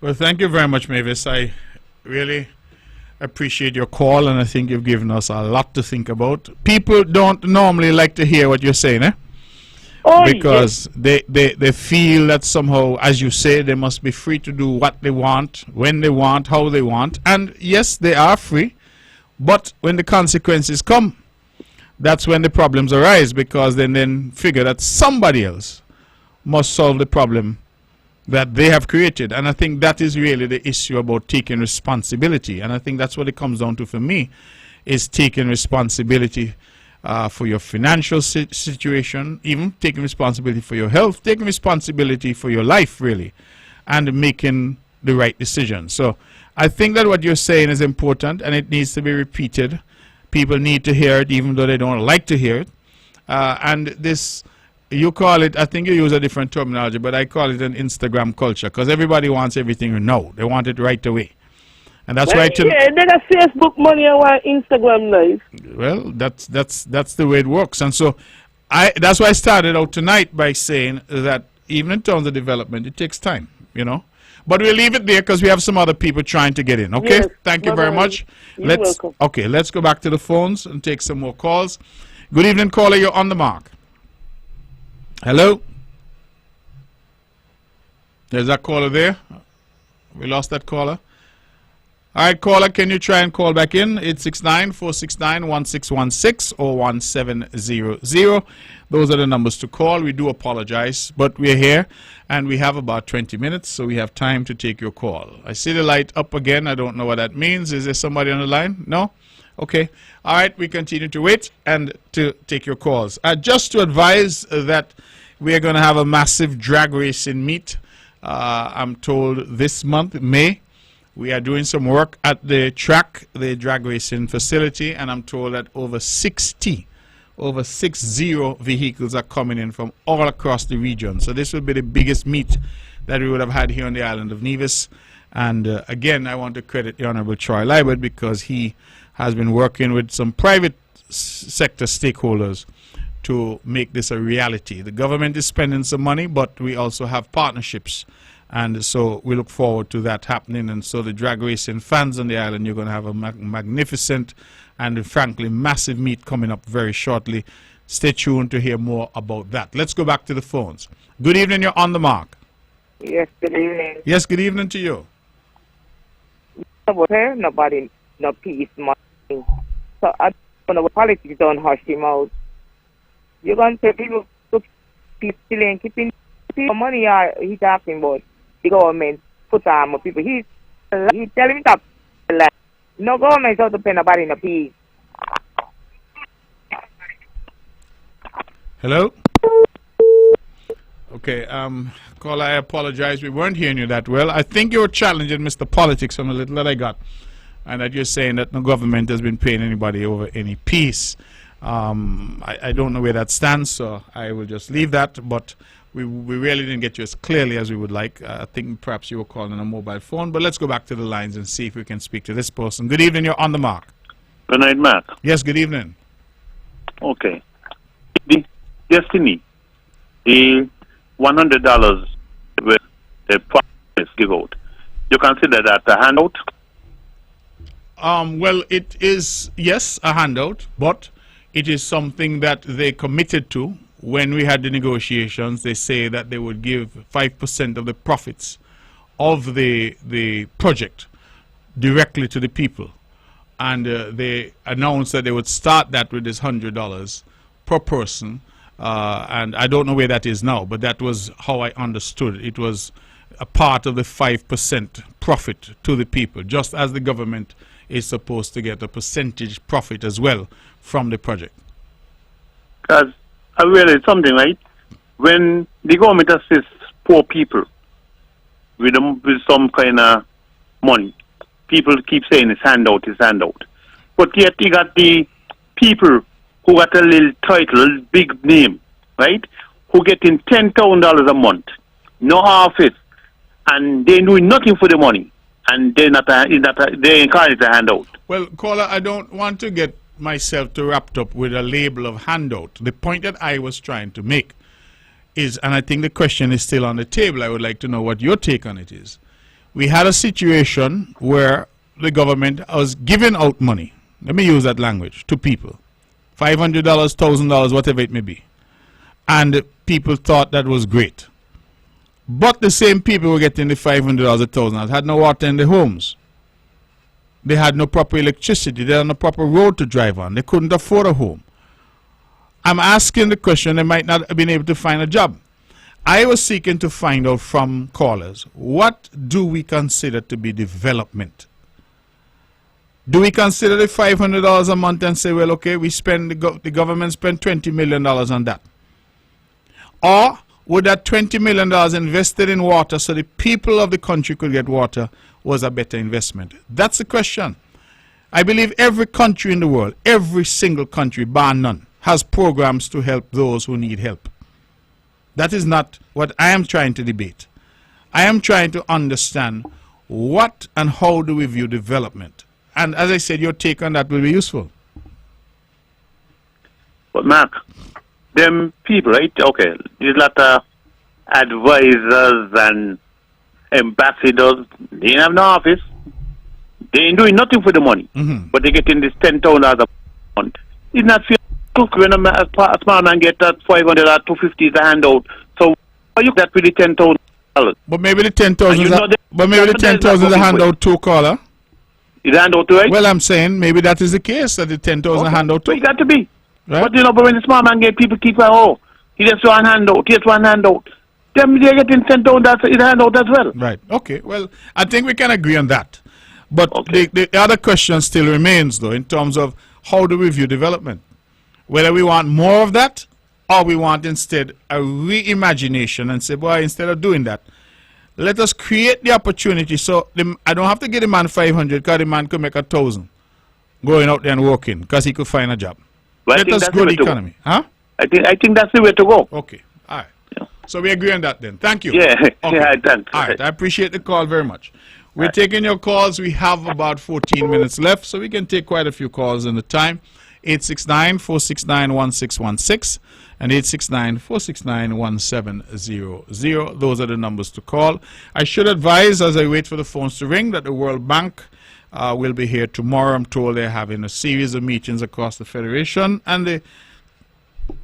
Well, thank you very much, Mavis. I really appreciate your call, and I think you've given us a lot to think about. People don't normally like to hear what you're saying, eh? Oh, because yes. they feel that somehow, as you say, they must be free to do what they want, when they want, how they want. And yes, they are free, but when the consequences come, that's when the problems arise, because they then figure that somebody else must solve the problem that they have created. And I think that is really the issue about taking responsibility. And I think that's what it comes down to for me, is taking responsibility for your financial situation, even taking responsibility for your health, taking responsibility for your life, really, and making the right decision. So I think that what you're saying is important, and it needs to be repeated. People need to hear it, even though they don't like to hear it. And this, you call it, I think you use a different terminology, but I call it an Instagram culture, because everybody wants everything now. They want it right away. And that's why yeah, they got Facebook money and want Instagram nice. Well, that's the way it works. And so that's why I started out tonight by saying that even in terms of development, it takes time, you know. But we'll leave it there because we have some other people trying to get in. Okay? Yes, thank you very much. You're welcome. Okay, let's go back to the phones and take some more calls. Good evening, caller. You're on the mark. Hello? There's that caller there. We lost that caller. All right, caller, can you try and call back in? 869-469-1616 or 1700. Those are the numbers to call. We do apologize, but we're here and we have about 20 minutes, so we have time to take your call. I see the light up again. I don't know what that means. Is there somebody on the line? No? Okay. All right, we continue to wait and to take your calls. Just to advise that we are going to have a massive drag racing meet, I'm told this month, May. We are doing some work at the track, the drag racing facility, and I'm told that over 60 vehicles are coming in from all across the region. So this will be the biggest meet that we would have had here on the island of Nevis. And again, I want to credit the Honorable Troy Liebert because he has been working with some private sector stakeholders to make this a reality. The government is spending some money, but we also have partnerships. And so we look forward to that happening. And so the drag racing fans on the island, you're going to have a magnificent and frankly massive meet coming up very shortly. Stay tuned to hear more about that. Let's go back to the phones. Good evening, you're on the mark. Yes, good evening. Yes, good evening to you. Nobody, no peace, money. So I don't know what politics don't hush him out. You're going to say people to keep stealing, keeping money he's talking about. The government put on more people. He's telling me that no government ought to pay nobody no peace. Hello? Okay, caller, I apologize. We weren't hearing you that well. I think you were challenging Mr. Politics from the little that I got. And that you're saying that no government has been paying anybody over any peace. I don't know where that stands, so I will just leave that. But we really didn't get you as clearly as we would like. I think perhaps you were calling on a mobile phone. But let's go back to the lines and see if we can speak to this person. Good evening, you're on the mark. Good night, Mark. Yes, good evening. Okay. The Destiny, the $100 where the promise give out, you consider that a handout? Well, it is, yes, a handout, but it is something that they committed to. When we had the negotiations, they say that they would give 5% of the profits of the project directly to the people. And they announced that they would start that with this $100 per person. And I don't know where that is now, but that was how I understood it. It was a part of the 5% profit to the people, just as the government is supposed to get a percentage profit as well from the project. Because I realize something, right? When the government assists poor people with some kind of money, people keep saying it's handout, it's handout. But yet you got the people who got a little title, big name, right? Who getting $10,000 a month, no office, and they doing nothing for the money, and they ain't calling it a handout. Well, caller, I don't want to get myself too wrapped up with a label of handout. The point that I was trying to make is, and I think the question is still on the table, I would like to know what your take on it is. We had a situation where the government was giving out money, let me use that language, to people. $500, $1,000, whatever it may be. And people thought that was great. But the same people were getting the $500, $1,000, had no water in their homes. They had no proper electricity. They had no proper road to drive on. They couldn't afford a home. I'm asking the question, they might not have been able to find a job. I was seeking to find out from callers, what do we consider to be development? Do we consider the $500 a month and say, well, okay, we spend the government spent $20 million on that? Or would that $20 million invested in water so the people of the country could get water was a better investment? That's the question. I believe every country in the world, every single country, bar none, has programs to help those who need help. That is not what I am trying to debate. I am trying to understand what and how do we view development. And as I said, your take on that will be useful. But Mark, them people, right? Okay, there's a lot of advisors and ambassadors. They ain't have no office. They ain't doing nothing for the money. But they getting this $10,000 a month. It's not fair. When a small man get that $500 or $250 is a handout. So why you get with the $10,000? But maybe the $10,000 is a handout too, caller. Is handout right? Well, I'm saying maybe that is the case, that the 10,000 handout So too. it got to be. Right? But you know, but when the small man get, people keep saying, oh, he just one handout, he just one handout. Them they're getting sent down, that's a handout as well. Right. Okay. Well, I think we can agree on that. But Okay. the other question still remains, though, in terms of how do we view development? Whether we want more of that, or we want instead a reimagination and say, boy, instead of doing that, let us create the opportunity. So I don't have to give the man 500 because the man could make 1,000 going out there and working because he could find a job. Well, I Let think us that's grow the the way to go. economy. Huh? I think that's the way to go. Okay. All right. So we agree on that then. Thank you. Yeah, Okay. yeah, thanks. All right. I appreciate the call very much. We're taking your calls. We have about 14 minutes left, so we can take quite a few calls in the time. 869-469-1616 and 869-469-1700. Those are the numbers to call. I should advise, as I wait for the phones to ring, that the World Bank will be here tomorrow. I'm told they're having a series of meetings across the Federation, and the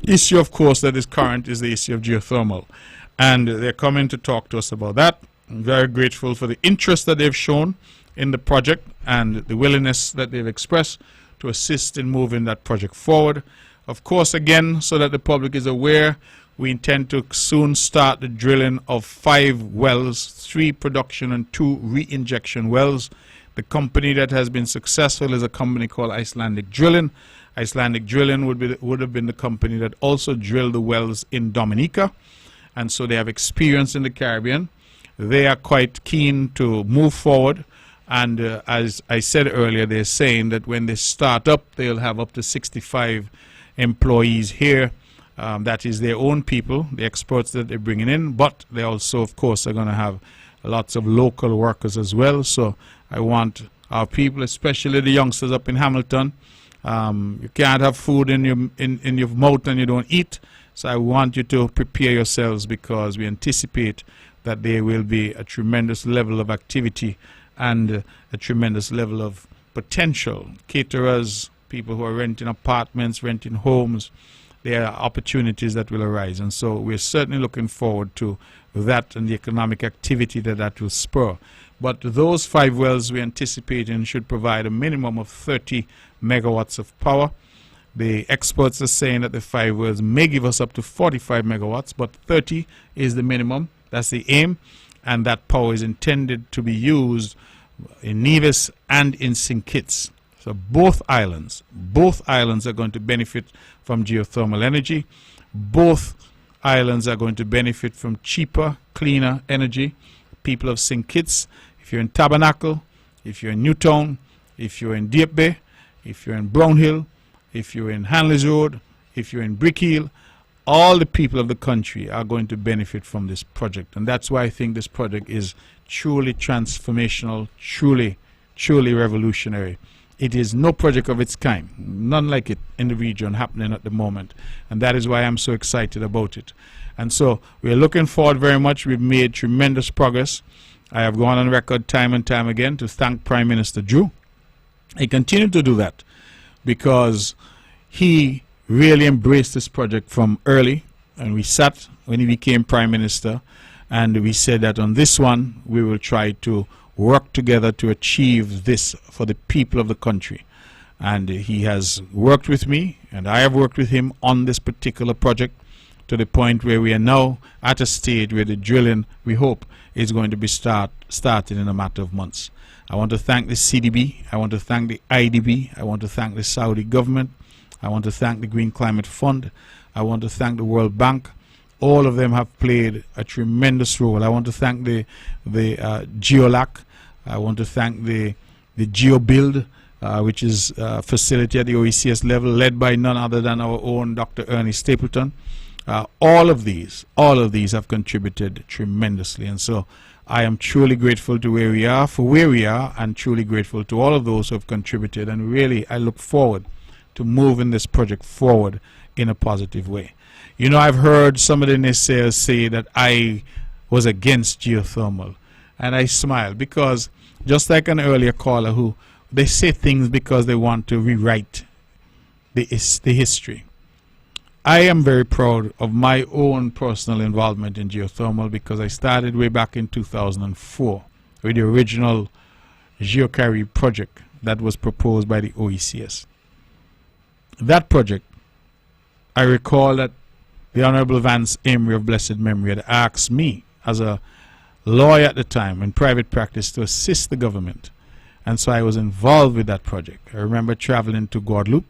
issue, of course, that is current is the issue of geothermal. And they're coming to talk to us about that. I'm very grateful for the interest that they've shown in the project and the willingness that they've expressed to assist in moving that project forward. Of course, again, so that the public is aware, we intend to soon start the drilling of 5 wells, 3 production and 2 re-injection wells. The company that has been successful is a company called Icelandic Drilling. Icelandic Drilling would have been the company that also drilled the wells in Dominica, and so they have experience in the Caribbean. They are quite keen to move forward, and as I said earlier, they're saying that when they start up, they'll have up to 65 employees here. That is their own people, the experts that they're bringing in, but they also, of course, are going to have lots of local workers as well. So I want our people, especially the youngsters up in Hamilton. You can't have food in your mouth and you don't eat. So I want you to prepare yourselves, because we anticipate that there will be a tremendous level of activity and a tremendous level of potential. Caterers, people who are renting apartments, renting homes, there are opportunities that will arise. And so we're certainly looking forward to that and the economic activity that will spur. But those 5 wells we're anticipating should provide a minimum of 30 megawatts of power. The experts are saying that the 5 wells may give us up to 45 megawatts, but 30 is the minimum. That's the aim, and that power is intended to be used in Nevis and in St. Kitts. So both islands are going to benefit from geothermal energy. Both islands are going to benefit from cheaper, cleaner energy. People of St. Kitts, if you're in Tabernacle, if you're in Newtown, if you're in Deep Bay, if you're in Brownhill, if you're in Hanley's Road, if you're in Brickhill, all the people of the country are going to benefit from this project. And that's why I think this project is truly transformational, truly revolutionary. It is no project of its kind, none like it in the region happening at the moment. And that is why I'm so excited about it. And so we're looking forward very much. We've made tremendous progress. I have gone on record time and time again to thank Prime Minister Drew. I continue to do that because he really embraced this project from early, and we sat when he became Prime Minister and we said that on this one we will try to work together to achieve this for the people of the country. And he has worked with me, and I have worked with him on this particular project, to the point where we are now at a stage where the drilling, we hope, is going to be started in a matter of months. I want to thank the CDB, I want to thank the IDB, I want to thank the Saudi government, I want to thank the Green Climate Fund, I want to thank the World Bank. All of them have played a tremendous role. I want to thank the GeoLac, I want to thank the GeoBuild, which is a facility at the OECS level, led by none other than our own Dr. Ernie Stapleton. All of these have contributed tremendously, and so I am truly grateful to where we are, and truly grateful to all of those who have contributed, and really I look forward to moving this project forward in a positive way. You know, I've heard some of the naysayers say that I was against geothermal, and I smile, because just like an earlier caller who, they say things because they want to rewrite the history. I am very proud of my own personal involvement in geothermal, because I started way back in 2004 with the original Geocarry project, that was proposed by the OECS. That project, I recall that the Honorable Vance Emery of blessed memory had asked me as a lawyer at the time in private practice to assist the government. And so I was involved with that project. I remember traveling to Guadeloupe,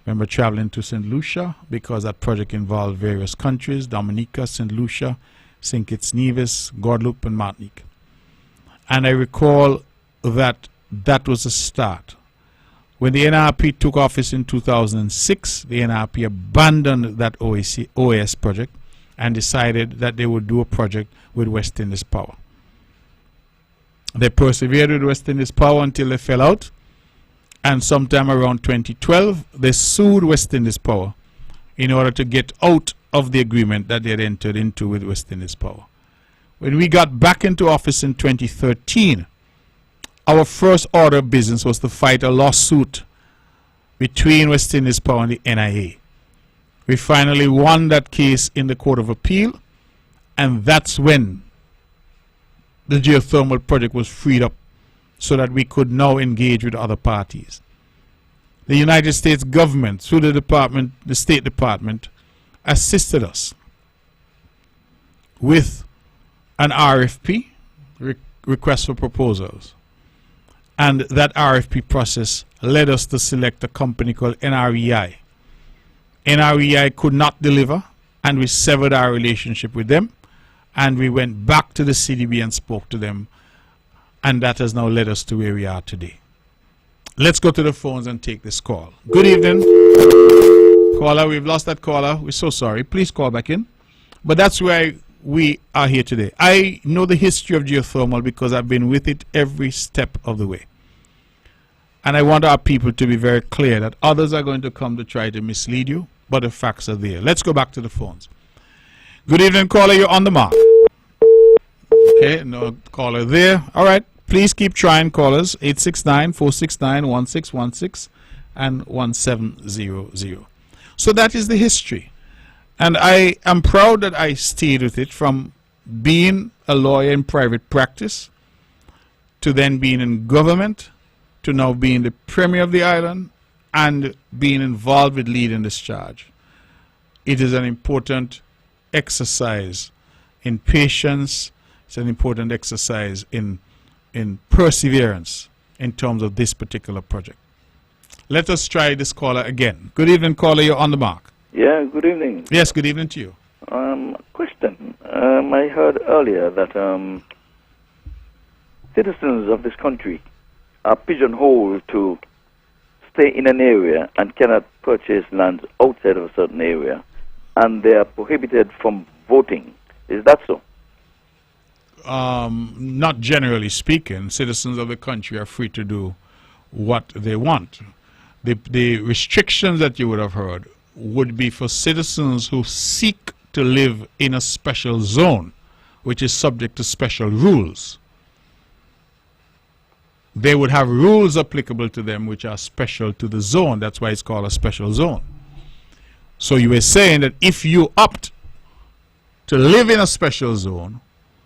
remember traveling to St. Lucia, because that project involved various countries, Dominica, St. Lucia, St. Kitts Nevis, Guadeloupe, and Martinique. And I recall that that was a start. When the NRP took office in 2006, the NRP abandoned that OAS project and decided that they would do a project with West Indies Power. They persevered with West Indies Power until they fell out, and sometime around 2012, they sued West Indies Power in order to get out of the agreement that they had entered into with West Indies Power. When we got back into office in 2013, our first order of business was to fight a lawsuit between West Indies Power and the NIA. We finally won that case in the Court of Appeal, and that's when the geothermal project was freed up so that we could now engage with other parties. The United States government, through the State Department, assisted us with an RFP, request for proposals. And that RFP process led us to select a company called NREI. NREI could not deliver, and we severed our relationship with them, and we went back to the CDB and spoke to them, and that has now led us to where we are today. Let's go to the phones and take this call. Good evening. Caller, we've lost that caller. We're so sorry. Please call back in. But that's why we are here today. I know the history of geothermal because I've been with it every step of the way. And I want our people to be very clear that others are going to come to try to mislead you, but the facts are there. Let's go back to the phones. Good evening, caller. You're on the mark. Okay, no caller there. All right. Please keep trying, callers. 869-469-1616 and 1700. So that is the history. And I am proud that I stayed with it from being a lawyer in private practice to then being in government to now being the premier of the island and being involved with leading this charge. It is an important exercise in patience. It's an important exercise in perseverance in terms of this particular project. Let us try this caller again. Good evening, caller. You're on the mark. Yeah, good evening. Yes, good evening to you. Question. I heard earlier that citizens of this country are pigeonholed to stay in an area and cannot purchase lands outside of a certain area, and they are prohibited from voting. Is that so? Not generally speaking. Citizens of the country are free to do what they want. The restrictions that you would have heard would be for citizens who seek to live in a special zone, which is subject to special rules. They would have rules applicable to them which are special to the zone. That's why it's called a special zone. So you were saying that if you opt to live in a special zone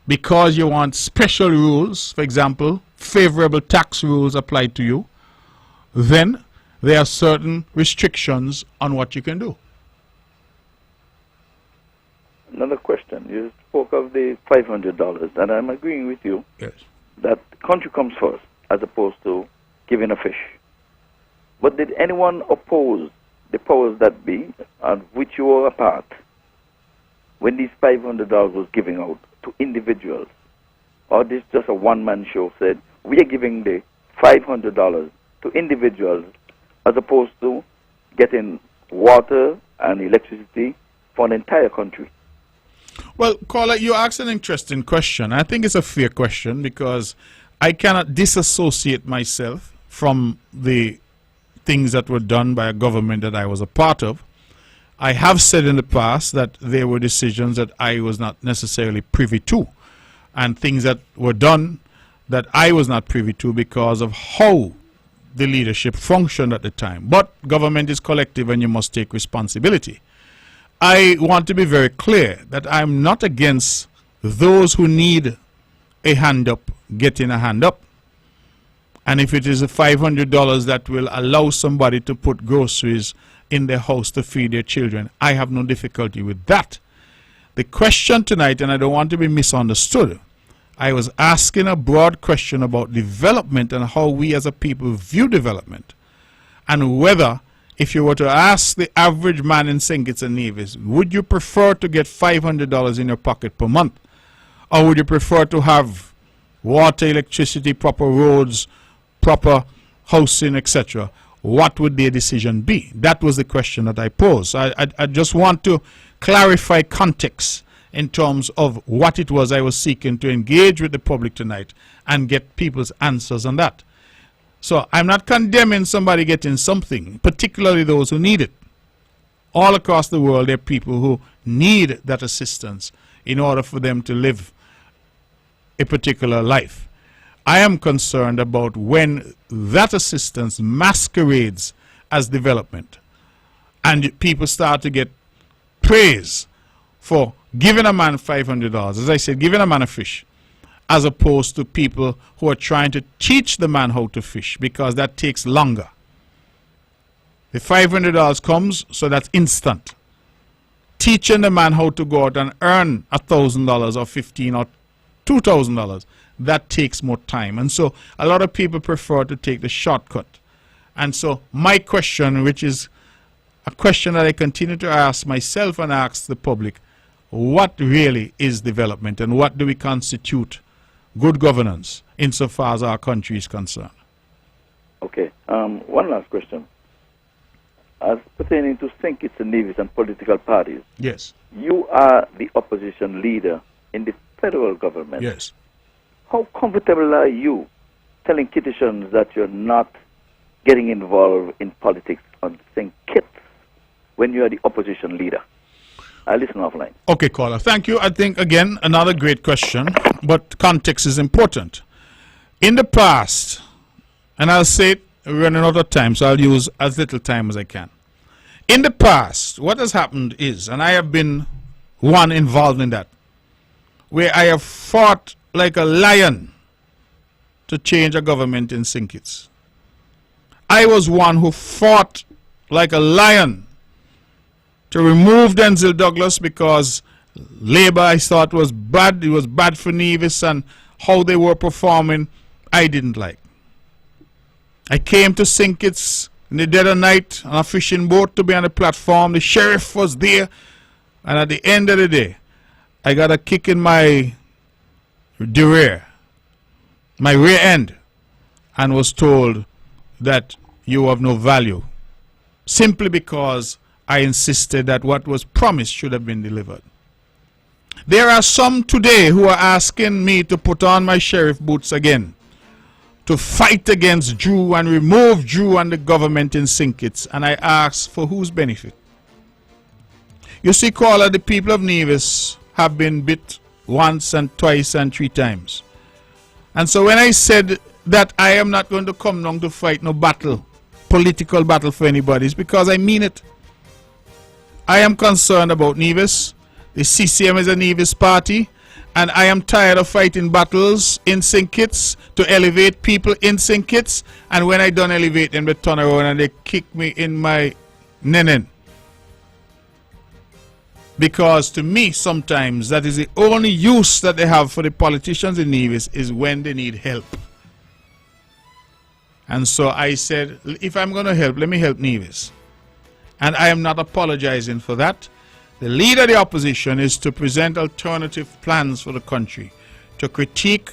because you want special rules, for example, favorable tax rules applied to you, then there are certain restrictions on what you can do. Another question. You spoke of the $500, and I'm agreeing with you. Yes. That country comes first, as opposed to giving a fish. But did anyone oppose the powers that be, of which you were a part, when these $500 was giving out to individuals? Or this just a one-man show said, we are giving the $500 to individuals as opposed to getting water and electricity for an entire country? Well, caller, you asked an interesting question. I think it's a fair question because I cannot disassociate myself from the things that were done by a government that I was a part of. I have said in the past that there were decisions that I was not necessarily privy to, and things that were done that I was not privy to because of how the leadership functioned at the time. But government is collective and you must take responsibility. I want to be very clear that I'm not against those who need a hand up getting a hand up. And if it is a $500 that will allow somebody to put groceries in their house to feed their children, I have no difficulty with that. The question tonight, and I don't want to be misunderstood, I was asking a broad question about development and how we as a people view development, and whether, if you were to ask the average man in St. Kitts and Nevis, would you prefer to get $500 in your pocket per month, or would you prefer to have water, electricity, proper roads, proper housing, etc.? What would their decision be? That was the question that I posed. I just want to clarify context in terms of what it was I was seeking to engage with the public tonight and get people's answers on that. So I'm not condemning somebody getting something, particularly those who need it. All across the world there are people who need that assistance in order for them to live a particular life. I am concerned about when that assistance masquerades as development and people start to get praise for giving a man $500, as I said, giving a man a fish, as opposed to people who are trying to teach the man how to fish, because that takes longer. The $500 comes, so that's instant. Teaching the man how to go out and earn $1,000 or $1,500 or $2,000, that takes more time. And so a lot of people prefer to take the shortcut. And so my question, which is a question that I continue to ask myself and ask the public, what really is development, and what do we constitute good governance insofar as our country is concerned? Okay. One last question. As pertaining to St. Kitts and Nevis and political parties, yes, you are the opposition leader in the federal government. Yes. How comfortable are you telling Kittitians that you're not getting involved in politics on St. Kitts when you are the opposition leader? I'll listen offline. Okay, caller. Thank you. I think, again, another great question, but context is important. In the past, and I'll say it, we're running out of time, so I'll use as little time as I can. In the past, what has happened is, and I have been one involved in that, where I have fought like a lion to change a government in St. Kitts. I was one who fought like a lion to remove Denzel Douglas because Labour, I thought, was bad. It was bad for Nevis, and how they were performing, I didn't like. I came to St. Kitts in the dead of night on a fishing boat to be on the platform. The sheriff was there, and at the end of the day, I got a kick in my rear end, and was told that you have no value, simply because I insisted that what was promised should have been delivered. There are some today who are asking me to put on my sheriff boots again, to fight against Drew and remove Drew and the government in St. Kitts, and I ask, for whose benefit? You see, caller, the people of Nevis have been bit once and twice and 3 times. And so when I said that I am not going to come down to fight no battle, political battle for anybody, it's because I mean it. I am concerned about Nevis. The CCM is a Nevis party, and I am tired of fighting battles in St. Kitts to elevate people in St. Kitts, and when I done elevate them, they turn around and they kick me in my nenen. Because to me, sometimes, that is the only use that they have for the politicians in Nevis, is when they need help. And so I said, if I'm going to help, let me help Nevis. And I am not apologizing for that. The leader of the opposition is to present alternative plans for the country, to critique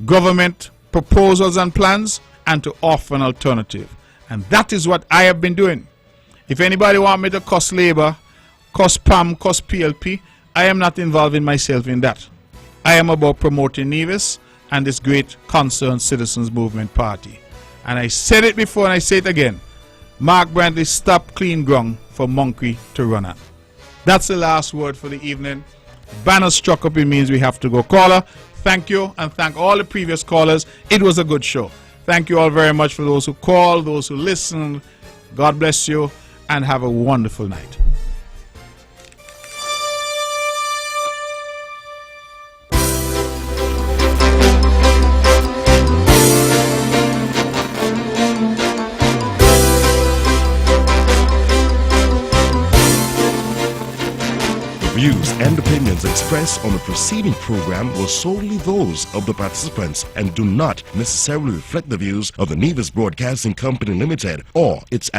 government proposals and plans, and to offer an alternative. And that is what I have been doing. If anybody want me to cuss Labour, cuss PAM, cuss PLP, I am not involving myself in that. I am about promoting Nevis and this great concerned citizens movement party. And I said it before and I say it again. Mark Brantley, stop clean ground for monkey to run at. That's the last word for the evening. Banner struck up, it means we have to go. Caller, thank you, and thank all the previous callers. It was a good show. Thank you all very much for those who called, those who listened. God bless you, and have a wonderful night. and opinions expressed on the preceding program were solely those of the participants and do not necessarily reflect the views of the Nevis Broadcasting Company Limited or its